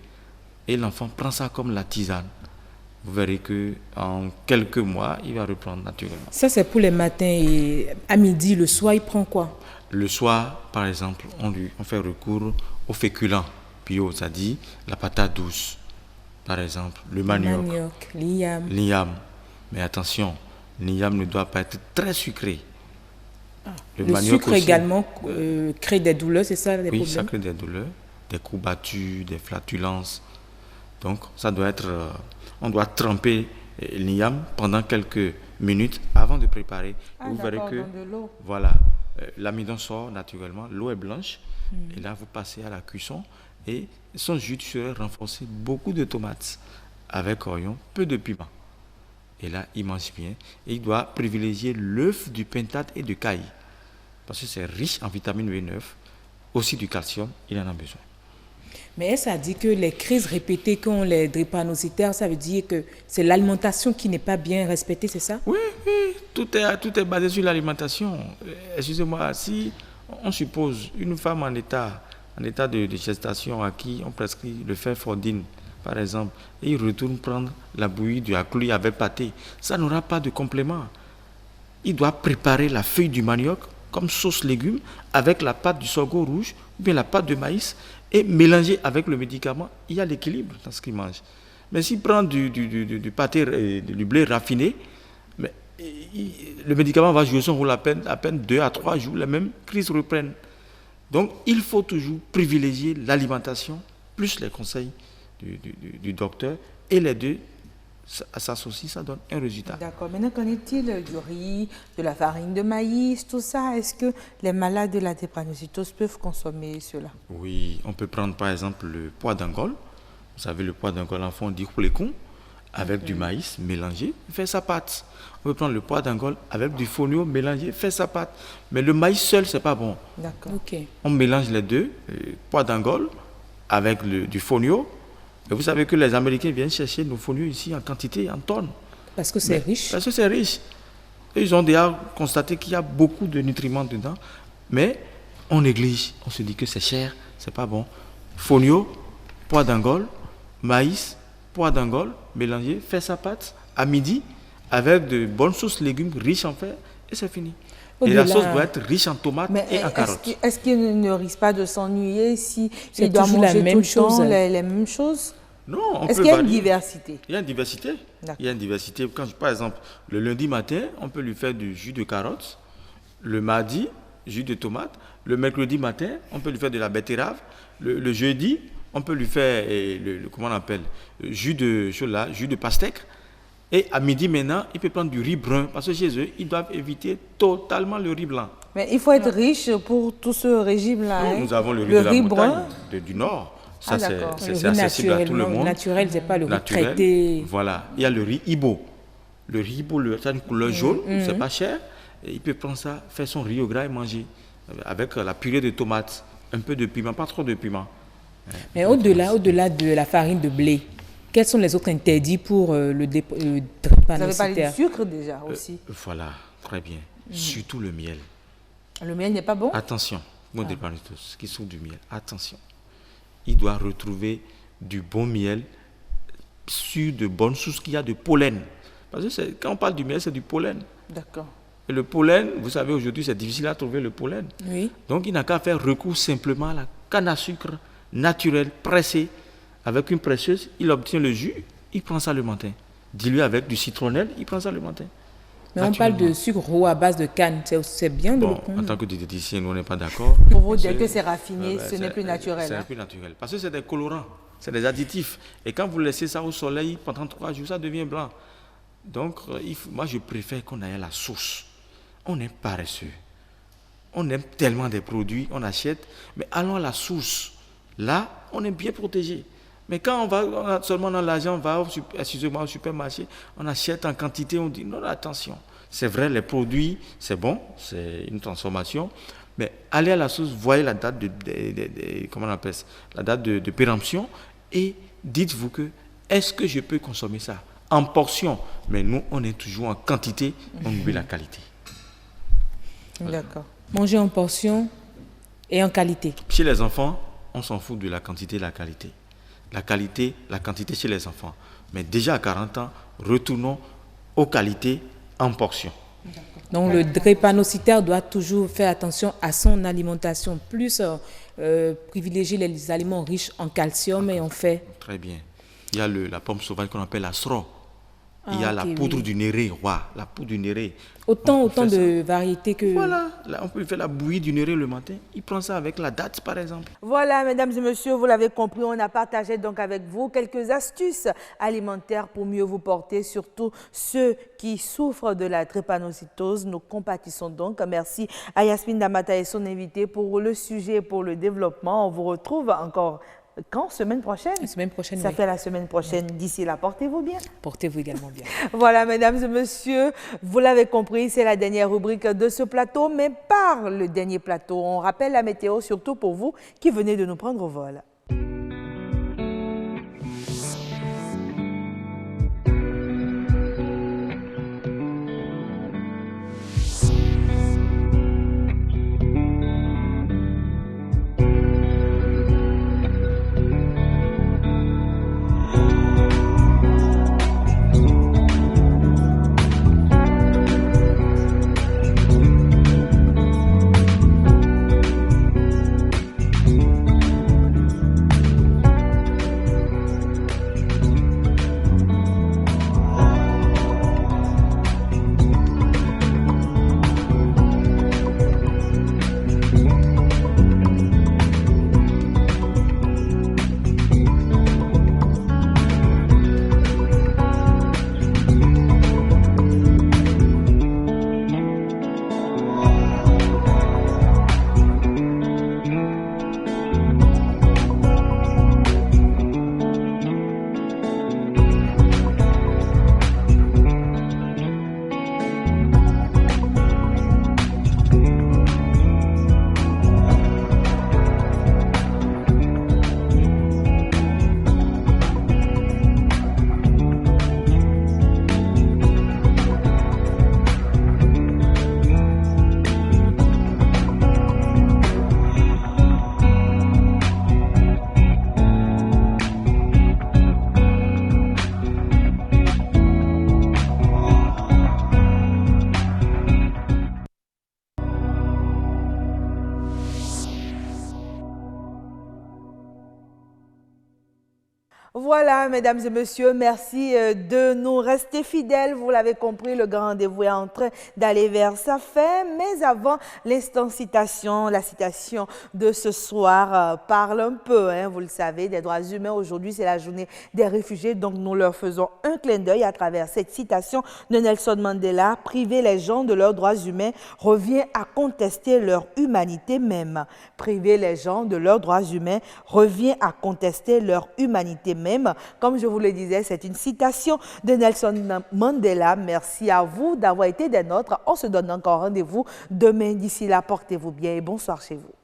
Et l'enfant prend ça comme la tisane. Vous verrez qu'en quelques mois, il va reprendre naturellement. Ça, c'est pour les matins. Et à midi, le soir, il prend quoi? Le soir, par exemple, on fait recours aux féculents bio, c'est-à-dire la patate douce, par exemple, le manioc, l'igname. Mais attention, l'igname ne doit pas être très sucré. Le sucre aussi, également crée des douleurs, c'est ça les problèmes? Oui, ça crée des douleurs, des courbatures, des flatulences. Donc, ça doit être, on doit tremper l'igname pendant quelques minutes avant de préparer. Vous verrez que, voilà, l'amidon sort naturellement, l'eau est blanche, et là, vous passez à la cuisson, et son jus serait renforcé, beaucoup de tomates, avec orion, peu de piment. Et là, il mange bien. Et il doit privilégier l'œuf du pentate et du caille. Parce que c'est riche en vitamine B9, aussi du calcium, il en a besoin. Mais est-ce à dire que les crises répétées qu'ont les drépanocytaires, ça veut dire que c'est l'alimentation qui n'est pas bien respectée, c'est ça? Oui, oui, tout est basé sur l'alimentation. Excusez-moi, si on suppose une femme en état de gestation à qui on prescrit le fer-fordine, par exemple, et il retourne prendre la bouillie du haclui avec pâté, ça n'aura pas de complément. Il doit préparer la feuille du manioc comme sauce légumes avec la pâte du sorgho rouge ou bien la pâte de maïs et mélanger avec le médicament. Il y a l'équilibre dans ce qu'il mange. Mais s'il prend du pâté, du blé raffiné, mais le médicament va jouer son rôle à peine 2 à 3 jours, les mêmes crises reprennent. Donc, il faut toujours privilégier l'alimentation plus les conseils du docteur, et les deux s'associent, ça donne un résultat. D'accord. Maintenant, qu'en est-il du riz, de la farine de maïs, tout ça? Est-ce que les malades de la drépanocytose peuvent consommer cela? Oui, on peut prendre par exemple le pois d'Angole. Vous savez, le pois d'Angole, en fond, on dit roulécon, avec du maïs mélangé, fait sa pâte. On peut prendre le pois d'Angole avec du fonio mélangé, fait sa pâte. Mais le maïs seul, c'est pas bon. D'accord. Okay. On mélange les deux, pois d'Angole avec du fonio. Et vous savez que les Américains viennent chercher nos fonio ici en quantité, en tonnes. Parce que c'est riche. Parce que c'est riche. Et ils ont déjà constaté qu'il y a beaucoup de nutriments dedans. Mais on néglige. On se dit que c'est cher, c'est pas bon. Fonio, pois d'Angole, maïs, pois d'Angole, mélangé, fait sa pâte à midi avec de bonnes sauces légumes riches en fer et c'est fini. Et la sauce doit être riche en tomates et en carottes. Est-ce qu'il ne risque pas de s'ennuyer si il doit manger la même chose, les mêmes choses? Non, on peut Est-ce qu'il y a une diversité? Il y a une diversité. Il y a une diversité. Quand, par exemple, le lundi matin, on peut lui faire du jus de carottes. Le mardi, jus de tomate. Le mercredi matin, on peut lui faire de la betterave. Le jeudi, on peut lui faire, comment on appelle, jus de pastèque. Et à midi maintenant, il peut prendre du riz brun. Parce que chez eux, ils doivent éviter totalement le riz blanc. Mais il faut être riche pour tout ce régime-là. Hein? Nous avons le riz de la montagne, du nord. Ça, c'est accessible à tout le monde. Naturel, c'est pas le riz traité. Voilà. Il y a le riz Ibo. Le riz Ibo, ça a une couleur jaune, c'est pas cher. Et il peut prendre ça, faire son riz au gras et manger. Avec la purée de tomates, un peu de piment, pas trop de piment. Mais au-delà de la farine de blé, quels sont les autres interdits pour le drépanocytaire? Vous avez parlé du sucre déjà aussi. Voilà, très bien. Surtout le miel. Le miel n'est pas bon? Attention, mon drépanocytose, qui sont du miel, attention. Il doit retrouver du bon miel sur de bonnes sources qu'il y a de pollen. Parce que quand on parle du miel, c'est du pollen. D'accord. Et le pollen, vous savez, aujourd'hui, c'est difficile à trouver le pollen. Oui. Donc, il n'a qu'à faire recours simplement à la canne à sucre naturelle, pressée, avec une presseuse, il obtient le jus, il prend ça le matin. Dilué avec du citronnelle, il prend ça le matin. Mais on parle de sucre roux à base de canne, c'est bien de le prendre. En tant que diététicien, nous on n'est pas d'accord. Pour vous dire que c'est raffiné, ce n'est plus naturel. C'est plus naturel. Parce que c'est des colorants, c'est des additifs. Et quand vous laissez ça au soleil pendant 3 jours, ça devient blanc. Donc, moi je préfère qu'on aille à la source. On est paresseux. On aime tellement des produits, on achète, mais allons à la source. Là, on est bien protégé. Mais quand on va seulement dans l'argent, on va au supermarché, on achète en quantité, on dit non, attention. C'est vrai, les produits, c'est bon, c'est une transformation, mais allez à la source, voyez la date comment on appelle ça, la date de péremption et dites-vous que est-ce que je peux consommer ça en portion? Mais nous, on est toujours en quantité, on oublie la qualité. D'accord. Manger en portion et en qualité. Chez les enfants, on s'en fout de la quantité et la qualité. La quantité chez les enfants. Mais déjà à 40 ans, retournons aux qualités en portion. Donc le drépanocytaire doit toujours faire attention à son alimentation, plus privilégier les aliments riches en calcium et en fer. Très bien. Il y a la pomme sauvage qu'on appelle la sro. Il y a la poudre du néré, la poudre du néré. Autant de variétés que... Voilà, là, on peut faire la bouillie du néré le matin. Il prend ça avec la date, par exemple. Voilà, mesdames et messieurs, vous l'avez compris, on a partagé donc avec vous quelques astuces alimentaires pour mieux vous porter, surtout ceux qui souffrent de la drépanocytose. Nous compatissons donc. Merci à Yasmine Damata et son invité pour le sujet, pour le développement. On vous retrouve encore... Quand? Semaine prochaine? Semaine prochaine, ça fait la semaine prochaine. D'ici là, portez-vous bien. Portez-vous également bien. Voilà, mesdames et messieurs, vous l'avez compris, c'est la dernière rubrique de ce plateau. Mais par le dernier plateau, on rappelle la météo, surtout pour vous qui venez de nous prendre au vol. Voilà, mesdames et messieurs, merci de nous rester fidèles. Vous l'avez compris, le grand rendez-vous est en train d'aller vers sa fin. Mais avant l'instant citation, la citation de ce soir parle un peu, vous le savez, des droits humains. Aujourd'hui, c'est la journée des réfugiés, donc nous leur faisons un clin d'œil à travers cette citation de Nelson Mandela. Priver les gens de leurs droits humains revient à contester leur humanité même. Priver les gens de leurs droits humains revient à contester leur humanité même. Comme je vous le disais, c'est une citation de Nelson Mandela. Merci à vous d'avoir été des nôtres. On se donne encore rendez-vous demain. D'ici là, portez-vous bien et bonsoir chez vous.